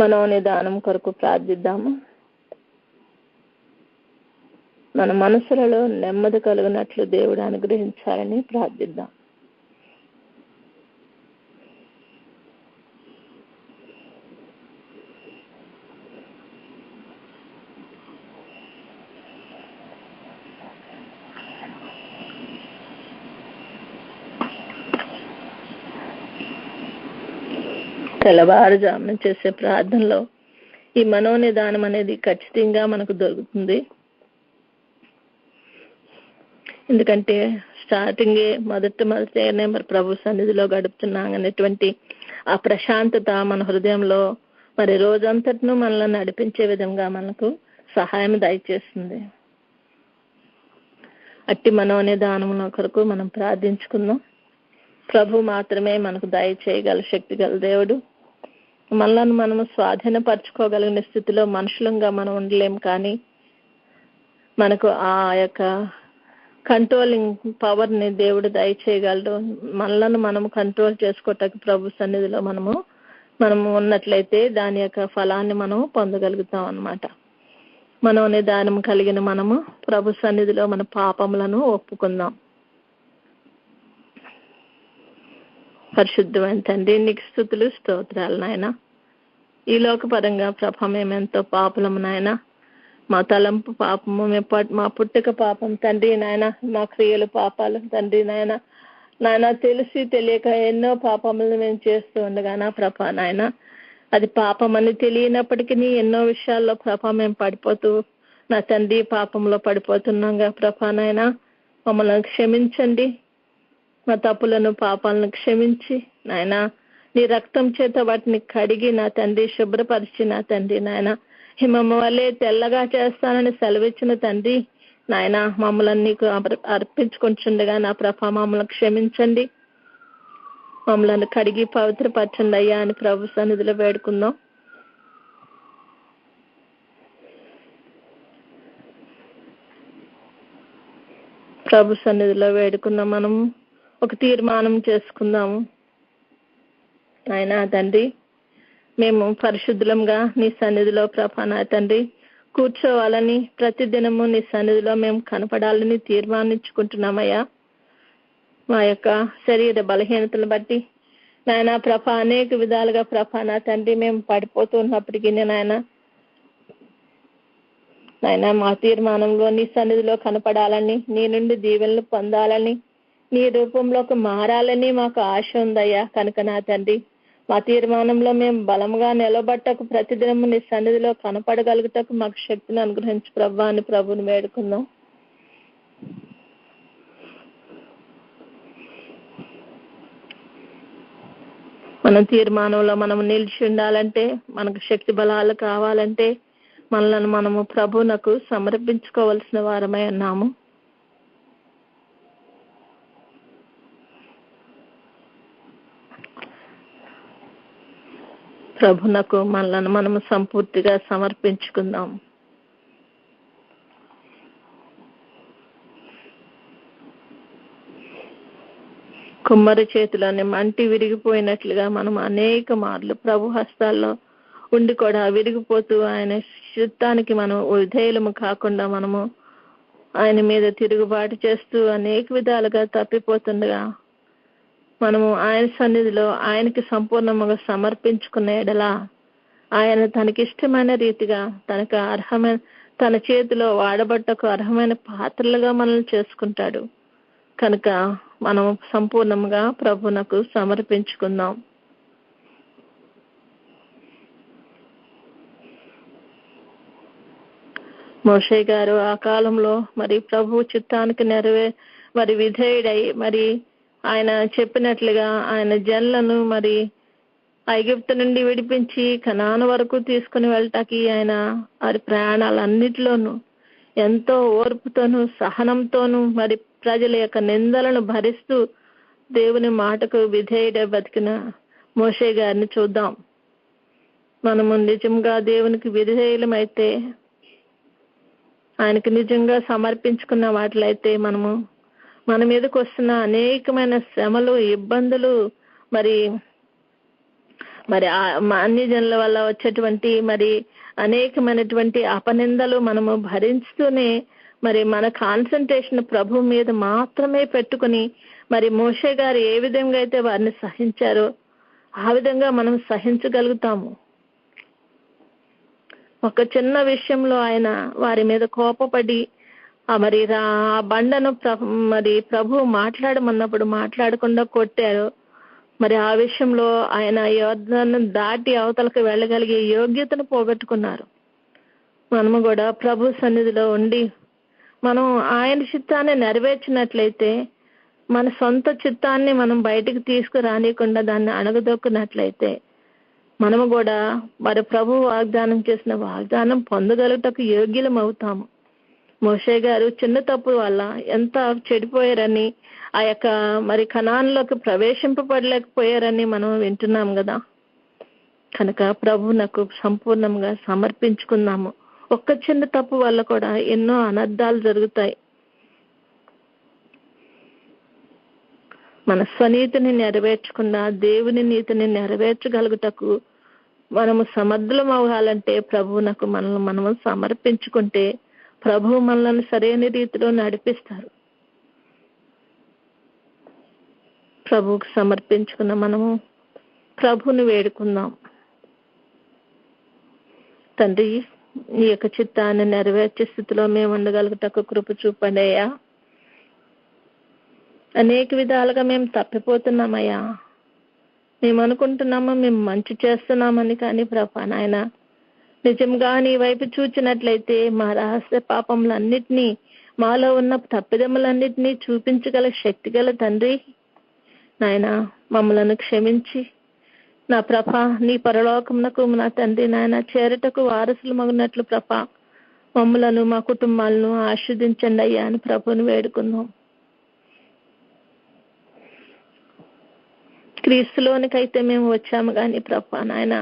మనోనిదానం కొరకు ప్రార్థిద్దాము. మన మనసులలో నెమ్మది కలుగునట్లు దేవుడు అనుగ్రహించాలని ప్రార్థిద్దాం. తెల్లవారుజామున చేసే ప్రార్థనలో ఈ మనోనిదానం అనేది ఖచ్చితంగా మనకు దొరుకుతుంది. ఎందుకంటే స్టార్టింగే మొదటి నెంబర్ ప్రభు సన్నిధిలో గడుపుతున్నాం అనేటువంటి ఆ ప్రశాంతత మన హృదయంలో మరి రోజంతటిను మనల్ని నడిపించే విధంగా మనకు సహాయం దయచేస్తుంది. అట్టి మనోనిదానం కొరకు మనం ప్రార్థించుకుందాం. ప్రభు మాత్రమే మనకు దయచేయగల శక్తి గల దేవుడు. మనలను మనము స్వాధీనపరచుకోగలిగిన స్థితిలో మనుషులంగా మనం ఉండలేం, కానీ మనకు ఆ యొక్క కంట్రోలింగ్ పవర్ ని దేవుడు దయచేయగలడు. మనలను మనము కంట్రోల్ చేసుకోవటానికి ప్రభు సన్నిధిలో మనము ఉన్నట్లయితే దాని యొక్క ఫలాన్ని మనం పొందగలుగుతాం అన్నమాట. మనోనిదానం కలిగిన మనము ప్రభు సన్నిధిలో మన పాపములను ఒప్పుకుందాం. పరిశుద్ధమైన తండ్రి, నీకు స్తుతులు స్తోత్రాలు నాయన. ఈ లోకపరంగా ప్రభ మేమెంతో పాపలము నాయన. మా తలంపు పాపము, మా పుట్టుక పాపం తండ్రి నాయన, మా క్రియలు పాపాలు తండ్రి నాయన తెలిసి తెలియక ఎన్నో పాపములను మేము చేస్తూ ఉండగా నా ప్రభ నాయన, అది పాపం అని తెలియనప్పటికీ ఎన్నో విషయాల్లో ప్రభ మేము పడిపోతూ నా తండ్రి పాపంలో పడిపోతున్నాగా ప్రభ నాయన, మమ్మల్ని క్షమించండి. మా తప్పులను పాపాలను క్షమించి నాయన నీ రక్తం చేత వాటిని కడిగి నా తండ్రి శుభ్రపరిచి నా తండ్రి నాయన హిమము వల్లే తెల్లగా చేస్తానని సెలవిచ్చిన తండ్రి నాయన, మమ్మల్ని నీకు అర్పించుకుంటుండగా నా ప్రభ మమ్మల్ని క్షమించండి, మమ్మల్ని కడిగి పవిత్రపరచండి అయ్యా అని ప్రభు సన్నిధిలో వేడుకుందాం. ప్రభు సన్నిధిలో వేడుకున్నాం. మనము ఒక తీర్మానం చేసుకుందాము. ఆయన తండ్రి, మేము పరిశుద్ధులంగా నీ సన్నిధిలో ప్రభా నా తండ్రి కూర్చోవాలని, ప్రతిదినము నీ సన్నిధిలో మేము కనపడాలని తీర్మానించుకుంటున్నామయ్యా. మా యొక్క శరీర బలహీనతలు బట్టి నాయన ప్రభ అనేక విధాలుగా ప్రభా నా తండ్రి మేము పడిపోతూ ఉన్నప్పటికీ నాయన నాయన మా తీర్మానంలో నీ సన్నిధిలో కనపడాలని, నీ నుండి దీవెనలు పొందాలని, నీ రూపంలోకి మారాలని మాకు ఆశ ఉందయ్యా. కనుక నా తండ్రి, మా తీర్మానంలో మేము బలంగా నిలబట్టకు, ప్రతిదినము నీ సన్నిధిలో కనపడగలుగుటకు మాకు శక్తిని అనుగ్రహించు ప్రభా అని ప్రభుని వేడుకుందాం. మన తీర్మానంలో మనం నిలిచి ఉండాలంటే, మనకు శక్తి బలాలు కావాలంటే మనలను మనము ప్రభువునకు సమర్పించుకోవలసిన వారమై ఉన్నాము. ప్రభునకు మనలను మనము సంపూర్తిగా సమర్పించుకుందాం. కుమ్మరి చేతిలోని మంటి విరిగిపోయినట్లుగా మనం అనేక మార్లు ప్రభు హస్తాల్లో ఉండి కూడా విరిగిపోతూ ఆయన చిత్తానికి మనం విధేయులము కాకుండా మనము ఆయన మీద తిరుగుబాటు చేస్తూ అనేక విధాలుగా తప్పిపోతుండగా మనము ఆయన సన్నిధిలో ఆయనకి సంపూర్ణముగా సమర్పించుకున్న ఎడలా ఆయన తనకిష్టమైన రీతిగా తనకు అర్హమైన, తన చేతిలో వాడబట్టకు అర్హమైన పాత్రలుగా మనల్ని చేసుకుంటాడు. కనుక మనం సంపూర్ణంగా ప్రభునకు సమర్పించుకుందాం. మోషే గారు ఆ కాలంలో మరి ప్రభు చిత్తానికి మరి విధేయుడై మరి ఆయన చెప్పినట్లుగా ఆయన జనులను మరి ఐగుప్తు నుండి విడిపించి కనాను వరకు తీసుకుని వెళ్ళటానికి ఆయన వారి ప్రయాణాలన్నిటిలోనూ ఎంతో ఓర్పుతోనూ సహనంతోనూ మరి ప్రజల యొక్క నిందలను భరిస్తూ దేవుని మాటకు విధేయుడ బతికిన మోషే గారిని చూద్దాం. మనము నిజంగా దేవునికి విధేయులమైతే, ఆయనకు నిజంగా సమర్పించుకున్న వాటిలైతే మనము మన మీదకి వస్తున్న అనేకమైన శ్రమలు, ఇబ్బందులు, మరి అన్య జనుల వల్ల వచ్చేటువంటి మరి అనేకమైనటువంటి అపనిందలు మనము భరిస్తూనే మరి మన కాన్సన్ట్రేషన్ ప్రభు మీద మాత్రమే పెట్టుకుని మరి మోషే గారు ఏ విధంగా అయితే వారిని సహించారో ఆ విధంగా మనం సహించగలుగుతాము. ఒక చిన్న విషయంలో ఆయన వారి మీద కోపపడి మరి ఆ బండను ప్రభు మాట్లాడమన్నప్పుడు మాట్లాడకుండా కొట్టారు. మరి ఆ విషయంలో ఆయన యోర్దాను దాటి అవతలకు వెళ్ళగలిగే యోగ్యతను పోగొట్టుకున్నారు. మనము కూడా ప్రభు సన్నిధిలో ఉండి మనం ఆయన చిత్తాన్ని నెరవేర్చినట్లయితే, మన సొంత చిత్తాన్ని మనం బయటికి తీసుకురానియకుండా దాన్ని అణగదొక్కున్నట్లయితే మనము కూడా మరి ప్రభు వాగ్దానం చేసిన వాగ్దానం పొందగలుగుటకు యోగ్యులం అవుతాము. మోషే గారు చిన్న తప్పు వల్ల ఎంత చెడిపోయారని, ఆ యొక్క మరి కనాన్లోకి ప్రవేశింపబడలేకపోయారని మనం వింటున్నాం కదా. కనుక ప్రభువునకు సంపూర్ణంగా సమర్పించుకుందాము. ఒక్క చిన్న తప్పు వల్ల కూడా ఎన్నో అనర్థాలు జరుగుతాయి. మన స్వనీతిని నెరవేర్చకుండా దేవుని నీతిని నెరవేర్చగలుగుటకు మనము సమర్థులం అవ్వాలంటే ప్రభువునకు మనము సమర్పించుకుంటే ప్రభువు మనల్ని సరైన రీతిలో నడిపిస్తారు. ప్రభువుకు సమర్పించుకున్న మనము ప్రభువుని వేడుకుందాం. తండ్రి, నీ యొక్క చిత్తాన్ని నెరవేర్చే స్థితిలో మేము ఉండగలుగుటకు కృప చూపండి అయ్యా. అనేక విధాలుగా మేము తప్పిపోతున్నామయ్యా. మేము అనుకుంటున్నాము మేము మంచి చేస్తున్నామని, కానీ ప్రభా నాయన నిజంగా నీ వైపు చూచినట్లయితే మా రహస్య పాపములన్నిటినీ, మాలో ఉన్న తప్పిదములన్నిటినీ చూపించగల శక్తి గల తండ్రి నాయన, మమ్మలను క్షమించి నా ప్రభా నీ పరలోకమునకు నా తండ్రి నాయన చేరటకు వారసులు మగునట్లు ప్రభా మమ్మలను మా కుటుంబాలను ఆశీర్వదించండి అయ్యా అని ప్రభుని వేడుకుందాం. క్రీస్తులోనికైతే మేము వచ్చాము కానీ ప్రభా నాయన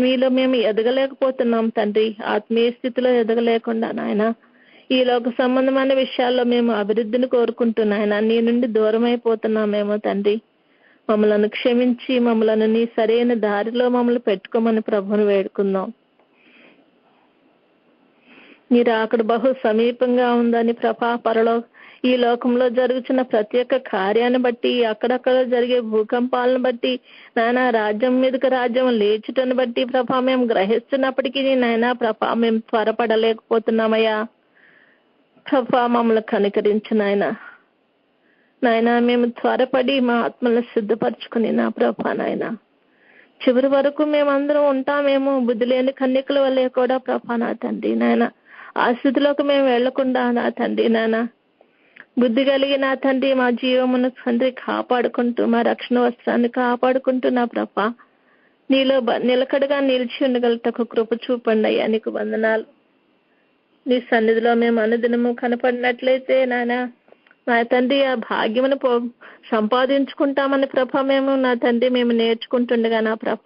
మీలో మేము ఎదగలేకపోతున్నాం తండ్రి. ఆత్మీయ స్థితిలో ఎదగలేకుండా నాయన ఈ లోక సంబంధమైన విషయాల్లో మేము అభివృద్ధిని కోరుకుంటున్నాయన నీ నుండి దూరం అయిపోతున్నామేమో తండ్రి. మమ్మలను క్షమించి మమ్మలను నీ సరైన దారిలో మమ్మల్ని పెట్టుకోమని ప్రభుని వేడుకుందాం. మీరు అక్కడ బహు సమీపంగా ఉందని ప్రభా ఈ లోకంలో జరుగుతున్న ప్రతి ఒక్క కార్యాన్ని బట్టి, అక్కడక్కడ జరిగే భూకంపాలను బట్టి, నాయన రాజ్యం మీదకి రాజ్యం లేచుటను బట్టి ప్రభా మేము గ్రహిస్తున్నప్పటికీ నాయన ప్రభా మేము త్వరపడలేకపోతున్నామయ్యా. ప్రభా మమ్మల్ని కనికరించిన నాయన మేము త్వరపడి మా ఆత్మలను సిద్ధపరచుకుని నా ప్రభా నాయన చివరి వరకు మేమందరం ఉంటామేమో బుద్ధి లేని కన్యకుల వల్లే కూడా ప్రభా నా తండ్రి నాయన ఆ స్థితిలోకి మేము వెళ్లకుండా నా తండ్రి నాయన బుద్ధి కలిగి నా తండ్రి మా జీవమును తండ్రి కాపాడుకుంటూ మా రక్షణ వస్త్రాన్ని కాపాడుకుంటూ నా ప్రభా నీలో నిలకడగా నిలిచి ఉండగలటకు కృప చూపండి అయ్యా. నీకు వందనాలు. నీ సన్నిధిలో మేము అనుదినము కనపడినట్లయితే నాయన నా తండ్రి ఆ భాగ్యమును సంపాదించుకుంటామని ప్రభ మేము నా తండ్రి మేము నేర్చుకుంటుండగా నా ప్రభ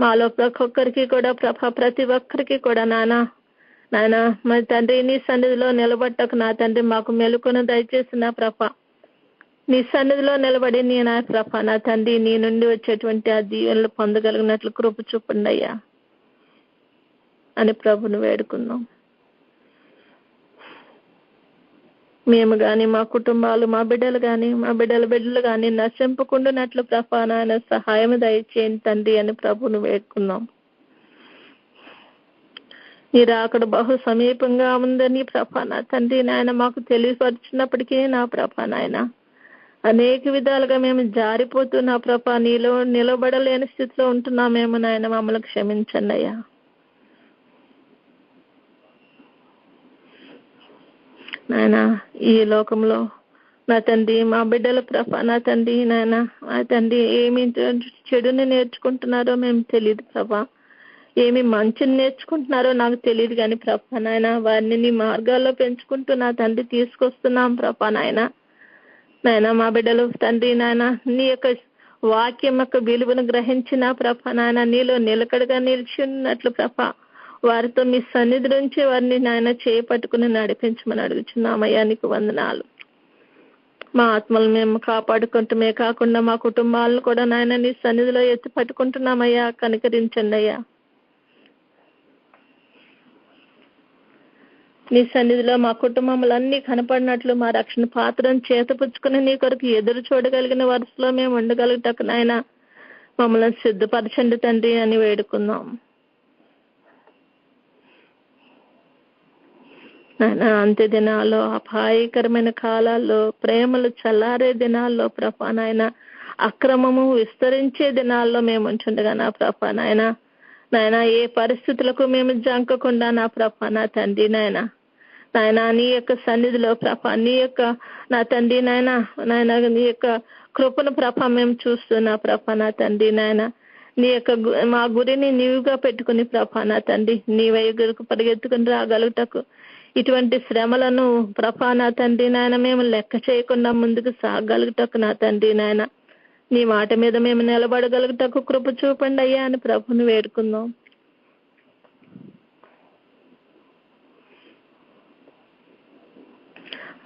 మాలో ఒక్కొక్కరికి కూడా ప్రభ ప్రతి ఒక్కరికి కూడా నాయన మరి తండ్రి నీ సన్నిధిలో నిలబట్టకు నా తండ్రి మాకు మెలుకును దయచేసి నా ప్రభ నీ సన్నిధిలో నిలబడి నీ నా ప్రభ నా తండ్రి నీ నుండి వచ్చేటువంటి ఆ దీవెనలు పొందగలిగినట్లు కృప చూపండి అయ్యా అని ప్రభుని వేడుకుందాం. మేము కానీ మా కుటుంబాలు మా బిడ్డలు కానీ మా బిడ్డలు కానీ నశింపకుండానట్లు ప్రభా నాయన సహాయం దయచేయండి తండ్రి అని ప్రభుని వేడుకుందాం. మీరు అక్కడ బహు సమీపంగా ఉందని ప్రభా నా తండ్రి నాయన మాకు తెలియపరిచినప్పటికీ నా ప్రభా నాయన అనేక విధాలుగా మేము జారిపోతూ నా ప్రభా నీలో నిలబడలేని స్థితిలో ఉంటున్నామేమో నాయన మమ్మల్ని క్షమించండి అయ్యా. నాయన ఈ లోకంలో నా తండ్రి మా బిడ్డల ప్రభా నా తండ్రి నాయన నా తండ్రి ఏమి చెడుని నేర్చుకుంటున్నారో మేము తెలియదు ప్రభా, ఏమి మంచిని నేర్చుకుంటున్నారో నాకు తెలియదు కానీ ప్రభా నాయన వారిని నీ మార్గాల్లో పెంచుకుంటూ నా తండ్రి తీసుకొస్తున్నాం ప్రభా నాయన. నాయన మా బిడ్డలు తండ్రి నాయన నీ యొక్క వాక్యం యొక్క విలువను గ్రహించిన ప్రభా నాయన నీలో నిలకడగా నిలిచి ఉన్నట్లు ప్రభా వారితో మీ సన్నిధి నుంచి వారిని నాయన చేపట్టుకుని నడిపించమని అడుగుచున్నామయ్యా. నీకు వందనాలు. మా ఆత్మలు మేము కాపాడుకుంటమే కాకుండా మా కుటుంబాలను కూడా నాయన నీ సన్నిధిలో ఎత్తి పట్టుకుంటున్నామయ్యా. కనికరించండి అయ్యా. నీ సన్నిధిలో మా కుటుంబములన్నీ కనపడినట్లు మా రక్షణ పాత్రను చేతపుచ్చుకుని నీ కొరకు ఎదురు చూడగలిగిన వరుసలో మేము ఉండగలుగుటకు నాయన మమ్మల్ని సిద్ధపరచండి తండ్రి అని వేడుకుందాం. నాయన అంత్య దినాల్లో అపాయకరమైన కాలాల్లో ప్రేమలు చల్లారే దినాల్లో ప్రభా నాయన అక్రమము విస్తరించే దినాల్లో మేము ఉంటుండగా నా ప్రభా నాయన నాయన ఏ పరిస్థితులకు మేము జంకకుండా నా ప్రభా నా తండ్రి నాయన నీ యొక్క సన్నిధిలో ప్రభా నీ యొక్క నా తండ్రి నాయన నీ యొక్క కృపను ప్రభా మేము చూస్తున్నా ప్రభా నా తండ్రి నాయన నీ యొక్క మా గురిని నీవుగా పెట్టుకుని ప్రభా నా తండ్రి నీ వైపుకు పరిగెత్తుకుని రాగలుగుటకు ఇటువంటి శ్రమలను ప్రభా నా తండ్రి నాయన మేము లెక్క చేయకుండా ముందుకు సాగలుగుటకు నా తండ్రి నాయన నీ మాట మీద మేము నిలబడగలుగుటకు కృప చూపండి అయ్యా అని ప్రభుని వేడుకుందాం.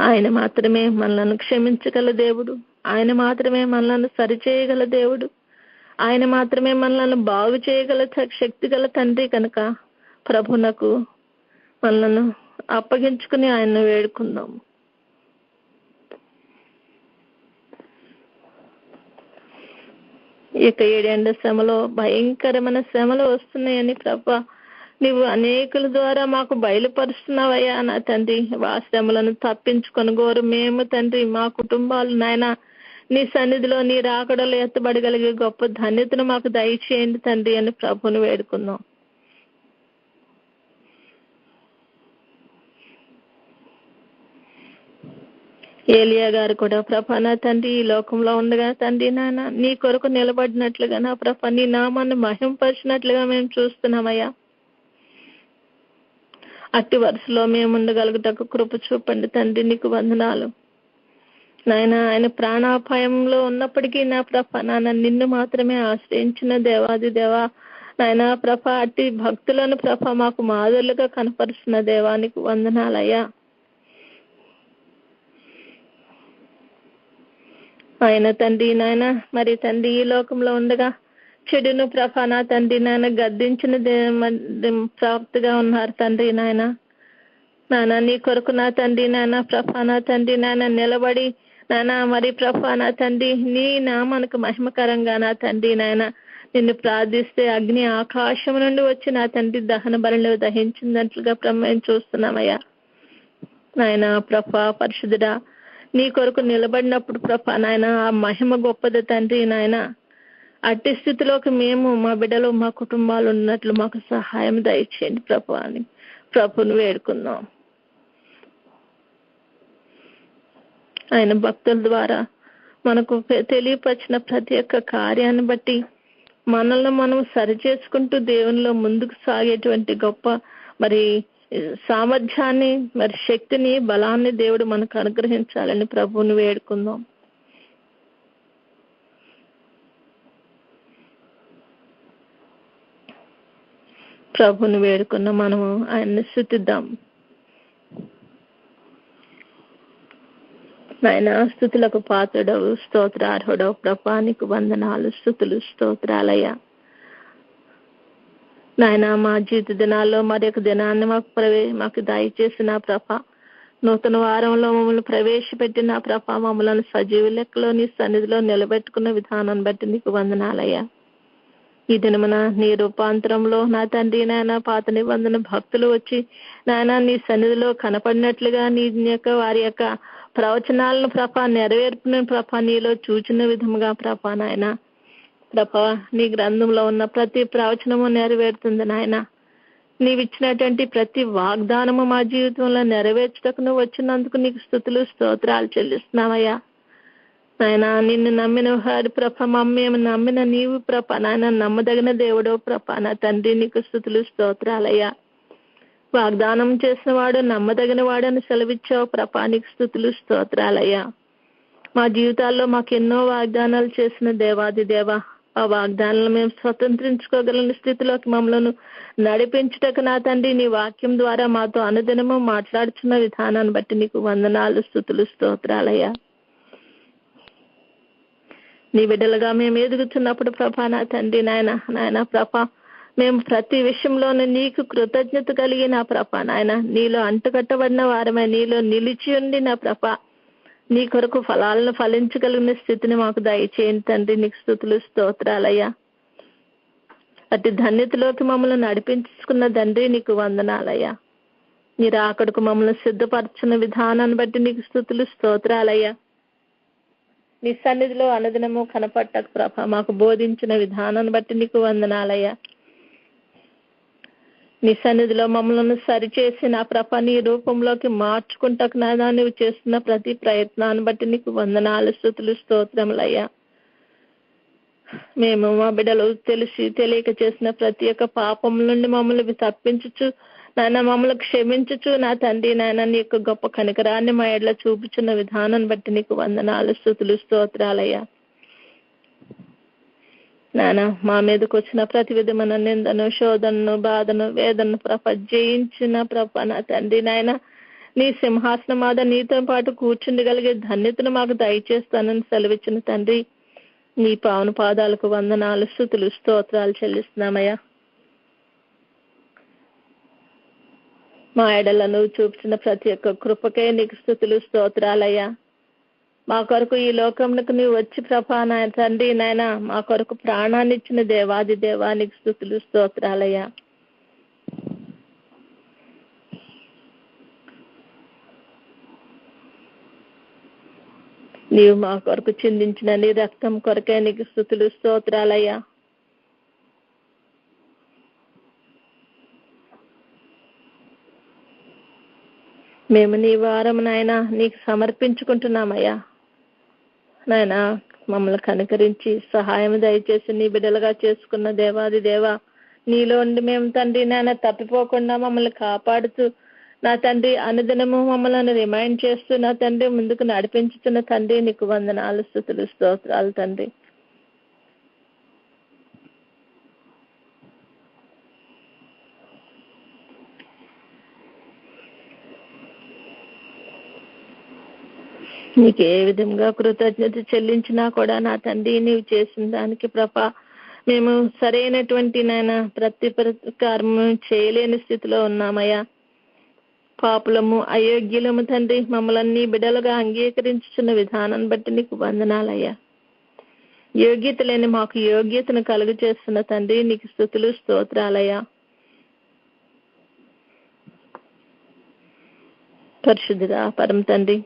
ఆయన మాత్రమే మనలను క్షమించగల దేవుడు, ఆయన మాత్రమే మనలను సరిచేయగల దేవుడు, ఆయన మాత్రమే మనలను బాగు చేయగల శక్తి గల తండ్రి కనుక ప్రభునకు మనలను అప్పగించుకుని ఆయన్ను వేడుకుందాం. ఇక 7 శ్రమలో భయంకరమైన శ్రమలు వస్తున్నాయని ప్రభా నీవు అనేకుల ద్వారా మాకు బయలుపరుస్తున్నావయ్యా నా తండ్రి. ఆ శ్రమలను తప్పించుకొని గోరు మేము తండ్రి మా కుటుంబాలు నాయన నీ సన్నిధిలో నీ రాకడలో ఎత్తబడగలిగే గొప్ప ధన్యతను మాకు దయచేయండి తండ్రి అని ప్రభుని వేడుకుందాం. ఏలియా గారు కూడా ప్రభా నా తండ్రి ఈ లోకంలో ఉండగా తండ్రి నాయన నీ కొరకు నిలబడినట్లుగా నా ప్రభా నీ నామాన్ని మహింపరిచినట్లుగా మేము చూస్తున్నామయ్యా. అట్టి వరుసలో మేము ఉండగలుగుటకు కృప చూపండి తండ్రి. నీకు వందనాలు నాయన. ఆయన ప్రాణాపాయంలో ఉన్నప్పటికీ నా ప్రభ నాన్న నిన్ను మాత్రమే ఆశ్రయించిన దేవాది దేవా నాయన ప్రభ అట్టి భక్తులను ప్రభ మాకు మాదిరిగా కనపరుస్తున్న దేవానికి వందనాలయ్యా. ఆయన తండ్రి నాయన మరి తండ్రి ఈ లోకంలో ఉండగా చెడును ప్రభా నా తండ్రి నాయన గద్దించిన ప్రాప్తిగా ఉన్నారు తండ్రి నాయన. నాన్న నీ కొరకు నా తండ్రి నాన్న ప్రభా నా తండ్రి నాన్న నిలబడి నాన్న మరి ప్రభా నా తండ్రి నీ నామానికి మహిమకరంగా నా తండ్రి నాయన నిన్ను ప్రార్థిస్తే అగ్ని ఆకాశం నుండి వచ్చి నా తండ్రి దహన బలిలో దహించినట్లుగా మేము చూస్తున్నామయ్యా. నాయన ప్రభా పరిశుద్ధుడా నీ కొరకు నిలబడినప్పుడు ప్రభా నాయన ఆ మహిమ గొప్పది తండ్రి నాయన. అట్టి స్థితిలోకి మేము మా బిడ్డలు మా కుటుంబాలు ఉన్నట్లు మాకు సహాయం దయచేయండి ప్రభు అని ప్రభుని వేడుకుందాం. ఆయన భక్తుల ద్వారా మనకు తెలియపరిచిన ప్రతి ఒక్క కార్యాన్ని బట్టి మనల్ని మనం సరి చేసుకుంటూ దేవునిలో ముందుకు సాగేటువంటి గొప్ప మరి సామర్థ్యాన్ని మరి శక్తిని బలాన్ని దేవుడు మనకు అనుగ్రహించాలని ప్రభువుని వేడుకుందాం. ప్రభుని వేడుకున్న మనము ఆయన్ని స్తుతిద్దాం. నాయన స్తుతులకు పాత్రుడవు స్తోత్రార్హుడవు ప్రభా నీకు వందనాలు స్తుతులు స్తోత్రాలయ్యా. నాయన మా జీవిత దినాల్లో మరి ఒక దినాన్ని మాకు దయచేసిన ప్రభా నూతన వారంలో మమ్మల్ని ప్రవేశపెట్టిన ప్రభా మమ్మల్ని సజీవ లెక్కలో నీ సన్నిధిలో నిలబెట్టుకున్న విధానాన్ని బట్టి నీకు వందనాలయ్యా. ఈ దినమున నీ రూపాంతరంలో నా తండ్రి నాయన పాత నిబంధన భక్తులు వచ్చి నాయన నీ సన్నిధిలో కనపడినట్లుగా నీ యొక్క వారి యొక్క ప్రవచనాలను ప్రభా నెరవేర్పుని ప్రభా నీలో చూచిన విధముగా ప్రభా నాయన ప్రభా నీ గ్రంథంలో ఉన్న ప్రతి ప్రవచనము నెరవేరుతుంది నాయన. నీవిచ్చినటువంటి ప్రతి వాగ్దానము మా జీవితంలో నెరవేర్చటకు నువ్వు వచ్చినందుకు నీకు స్తుతులు స్తోత్రాలు చెల్లిస్తున్నామయ్యా. నాయన నిన్ను నమ్మిన వారి ప్రభ మేము నమ్మిన నీవు ప్రభ నాయన నమ్మదగిన దేవుడో ప్రభ నా తండ్రి నీకు స్తుతులు స్తోత్రాలయ్యా. వాగ్దానం చేసిన వాడు నమ్మదగిన వాడని సెలవిచ్చావు ప్రభ నీకు స్తుతులు స్తోత్రాలయ్యా. మా జీవితాల్లో మాకు ఎన్నో వాగ్దానాలు చేసిన దేవాది దేవ ఆ వాగ్దానాలను మేము స్వతంత్రించుకోగలిగిన స్థితిలోకి మమ్మల్ని నడిపించుటకు నా తండ్రి నీ వాక్యం ద్వారా మాతో అనుదినము మాట్లాడుచున్న విధానాన్ని బట్టి నీకు వందనాలు స్తుతులు స్తోత్రాలయ్యా. నీ బిడ్డలుగా మేము ఎదుగుతున్నప్పుడు ప్రభా నా తండ్రి నాయన ప్రభా మేము ప్రతి విషయంలోనూ నీకు కృతజ్ఞత కలిగి నా ప్రభా నాయన నీలో అంటుకట్టబడిన వారమే నీలో నిలిచి ఉండి నా ప్రభా నీ కొరకు ఫలాలను ఫలించగలిగిన స్థితిని మాకు దయచేయండి తండ్రి నీకు స్తుతులు స్తోత్రాలయ్యా. అతి ధన్యతలోకి మమ్మల్ని నడిపించుకున్న తండ్రి నీకు వందనాలయ్యా. నీ రాకడకు మమ్మల్ని సిద్ధపరచిన విధానాన్ని బట్టి నీకు స్తుతులు స్తోత్రాలయ్యా. నీ సన్నిధిలో అనుదినము కనపట్టక ప్రభ మాకు బోధించిన విధానాన్ని బట్టి నీకు వందనాలయ్యా. నీ సన్నిధిలో మమ్మల్ని సరిచేసి నా ప్రభ నీ రూపంలోకి మార్చుకుంటకు నాదా నువ్వు చేస్తున్న ప్రతి ప్రయత్నాన్ని బట్టి నీకు వందనాలు స్తుతులు స్తోత్రములయ్యా. మేము మా బిడ్డలు తెలిసి తెలియక చేసిన ప్రతి ఒక్క పాపం నుండి మమ్మల్ని తప్పించుచు నాయన మమ్మల్ని క్షమించుచు నా తండ్రి నాయన నీ యొక్క గొప్ప కనికరాన్ని మా ఎడ్ల చూపుచున్న విధానాన్ని బట్టి నీకు వందనాలు స్తుతులు స్తోత్రాలయ్యా. నాన్న మా మీదకి వచ్చిన ప్రతి విధమైన నిందను శోధనను బాధను వేదనను ప్రభ జయించిన ప్రభ నా తండ్రి నాయన నీ సింహాసనం మీద నీతో పాటు కూర్చుండగలిగే ధన్యతను మాకు దయచేస్తానని సెలవిచ్చిన తండ్రి నీ పావన పాదాలకు వందనాలు స్తుతులు స్తోత్రాలు చెల్లిస్తున్నామయ్యా. మా ఎడలను చూపించిన ప్రతి ఒక్క కృపకే నీకు స్తుతులు స్తోత్రాలయ్యా. మా కొరకు ఈ లోకంలోకి నువ్వు వచ్చి ప్రభా నాయ తండ్రి నాయన మా కొరకు ప్రాణాన్ని ఇచ్చిన దేవాది దేవానికి స్తుతులు స్తోత్రాలయ్యా. నీవు మా కొరకు చిందించిన నీ రక్తం కొరకే నీకు స్తుతులు స్తోత్రాలయ్యా. మేము నీ వారం నాయన నీకు సమర్పించుకుంటున్నామయ్యా. నాయన మమ్మల్ని కనికరించి సహాయం దయచేసి నీ బిడ్డలుగా చేసుకున్న దేవాది దేవ నీలో ఉండి మేము తండ్రి నాయన తప్పిపోకుండా మమ్మల్ని కాపాడుతూ నా తండ్రి అనుదినము మమ్మల్ని రిమైండ్ చేస్తూ నా తండ్రి ముందుకు నడిపించుతున్న తండ్రి నీకు వందనాలు స్తుతులు స్తోత్రాలు తండ్రి. నీకు ఏ విధంగా కృతజ్ఞత చెల్లించినా కూడా నా తండ్రి నీవు చేసిన దానికి ప్రభా మేము సరైనటువంటి నాయన ప్రకారం చేయలేని స్థితిలో ఉన్నామయ్యా. పాపులము అయోగ్యులము తండ్రి, మమ్మల్ని బిడలుగా అంగీకరించుచున్న విధానాన్ని బట్టి నీకు వందనాలయ్యా. యోగ్యత లేని మాకు యోగ్యతను కలుగు చేస్తున్న తండ్రి నీకు స్తుతులు స్తోత్రాలయ్యా. పరిశుద్ధుడా పరమ తండ్రి,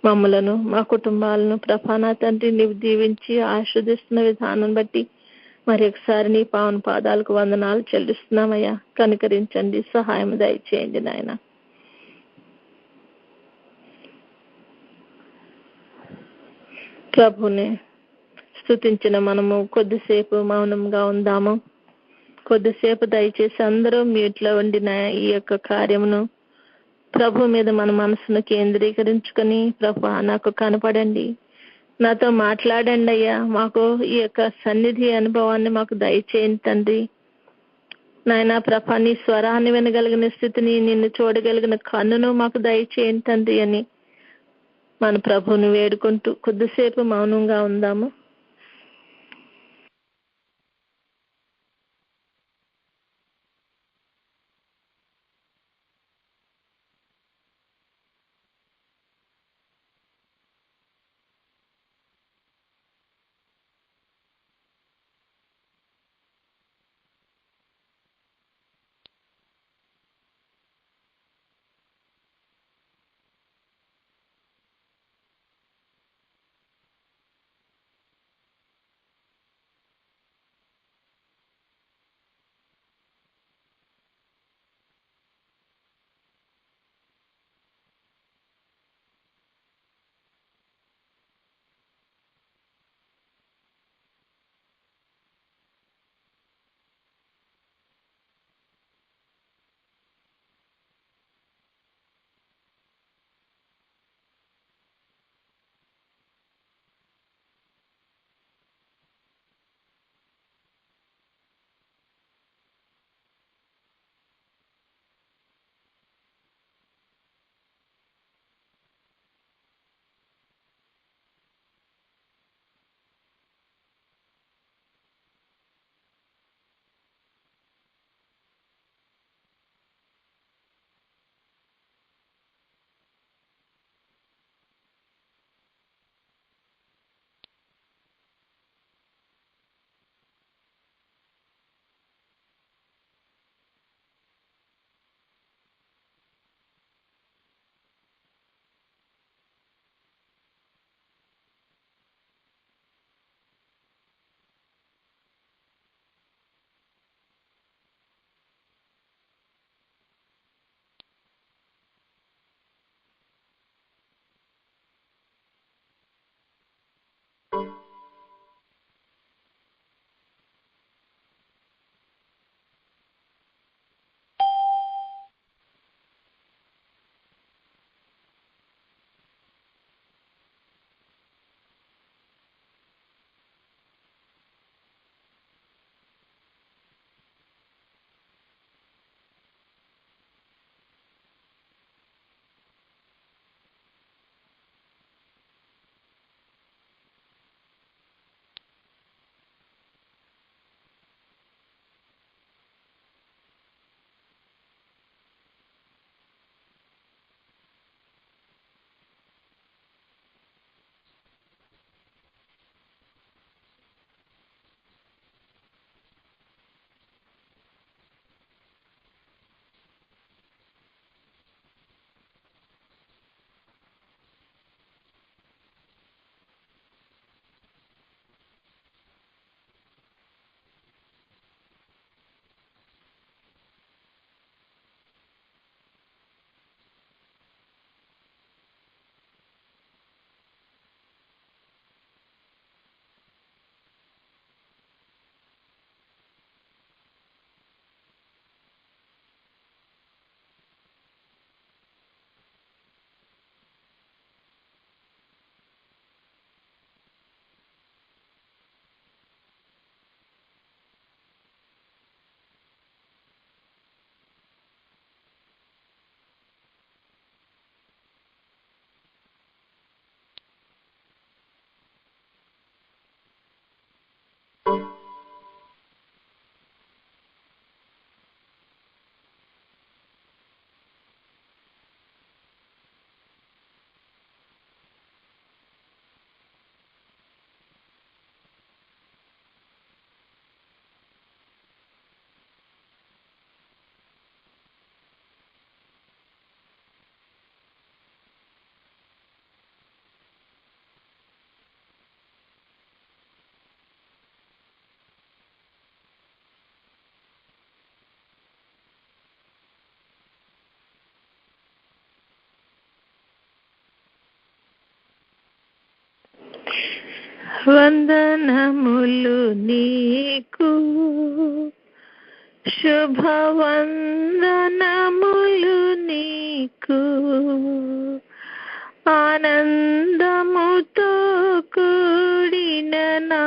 మమ్మలను మా కుటుంబాలను ప్రభానా తండ్రి నీవు దీవించి ఆశీర్వదిస్తున్న విధానం బట్టి మరి ఒకసారి నీ పావన పాదాలకు వందనాలు చెల్లిస్తున్నామయ్యా. కనికరించండి, సహాయం దయచేయండి నాయన. ప్రభుని స్తుతించిన మనము కొద్దిసేపు మౌనంగా ఉందాము. కొద్దిసేపు దయచేసి అందరూ మ్యూట్లో ఉండిన ఈ యొక్క కార్యమును ప్రభు మీద మన మనసును కేంద్రీకరించుకొని, ప్రభు నాకు కనపడండి, నాతో మాట్లాడండి అయ్యా, మాకు ఈ యొక్క సన్నిధి అనుభవాన్ని మాకు దయచేయండి తండ్రి. నాయన ప్రభా, నీ స్వరాన్ని వినగలిగిన స్థితిని, నిన్ను చూడగలిగిన కన్నును మాకు దయచేయండి తండ్రి అని మన ప్రభువుని వేడుకుంటూ కొద్దిసేపు మౌనంగా ఉందాము. వందనములు నీకు, శుభవందనములు నీకు, ఆనందముతో కూడిన నా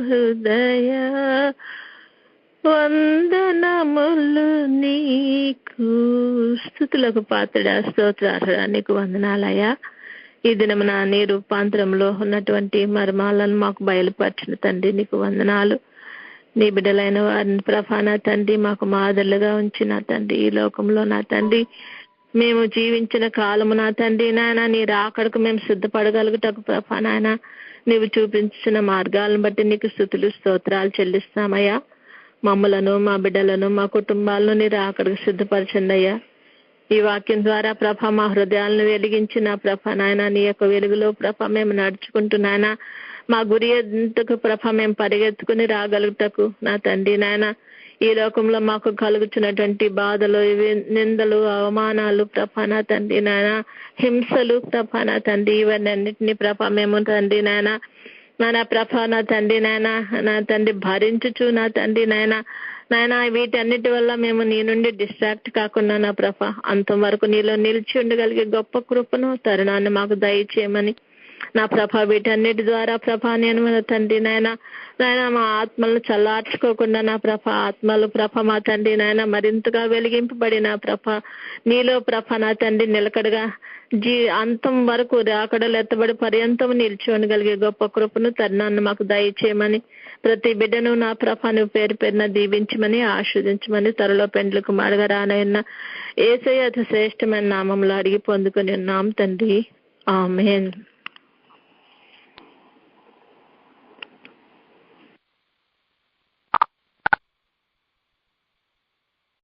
హృదయ వందనములు నీకు. స్తుతులకు పాత్రుడా, స్తోత్రార్హుడా, నీకు వందనాలయ్యా. ఈ దినమున నీ రూపాంతరంలో ఉన్నటువంటి మర్మాలను మాకు బయలుపరిచిన తండ్రి నీకు వందనాలు. నీ బిడ్డలైన వారిని ప్రభా నా తండ్రి మాకు మాదిరిగా ఉంచిన తండ్రి, ఈ లోకంలో నా తండ్రి మేము జీవించిన కాలము నా తండ్రి నాయన నీ రాకడకు మేము సిద్ధపడగలుగుటకు ప్రభా నాయన నీవు చూపించిన మార్గాలను బట్టి నీకు స్తుతులు స్తోత్రాలు చెల్లిస్తామయ్యా. మమ్మలను, మా బిడ్డలను, మా కుటుంబాలను నీ రాకడకు సిద్ధపరచండి అయ్యా. ఈ వాక్యం ద్వారా ప్రభ మా హృదయాలను వెలిగించిన ప్రభ నాయన నీ యొక్క వెలుగులో ప్రభ మేము నడుచుకుంటున్నాయన మా గురి ఎంతకు ప్రభ మేము పరిగెత్తుకుని రాగలుగుటకు నా తండ్రి నాయన ఈ లోకంలో మాకు కలుగుతున్నటువంటి బాధలు, నిందలు, అవమానాలు ప్రభ నా తండ్రి నాయన హింసలు ప్రభ నా తండ్రి ఇవన్నింటినీ ప్రభ మేము తండ్రి నాయన నా ప్రభ నా తండ్రి నాయన నా తండ్రి భరించుచు నా తండ్రి నాయన నాయన వీటన్నిటి వల్ల మేము నీ నుండి డిస్ట్రాక్ట్ కాకుండా నా ప్రభ అంతం వరకు నీలో నిలిచి ఉండగలిగే గొప్ప కృపను తరుణాన్ని మాకు దయచేయమని నా ప్రభ వీటన్నిటి ద్వారా ప్రభ నేను మన తండ్రి నాయన మా ఆత్మలను చల్లార్చుకోకుండా నా ప్రభ ఆత్మలు ప్రభ మా తండ్రి నాయన మరింతగా వెలిగింపబడి నా ప్రభ నీలో ప్రభ నా తండ్రి నిలకడగా అంతం వరకు రాకడలు ఎత్తబడి పర్యంతం నిలిచి ఉండగలిగే గొప్ప కృపను తరుణాన్ని మాకు దయచేయమని ప్రతి బిడ్డను నా ప్రభను పేరు పేరున దీవించమని ఆస్వాదించమని త్వరలో పెండ్లి కుమారుగా రానయ్యున్న యేసయ్య అతి శ్రేష్టమైన నామంలో అడిగి పొందుకొని ఉన్నాం తండ్రి. ఆమేన్.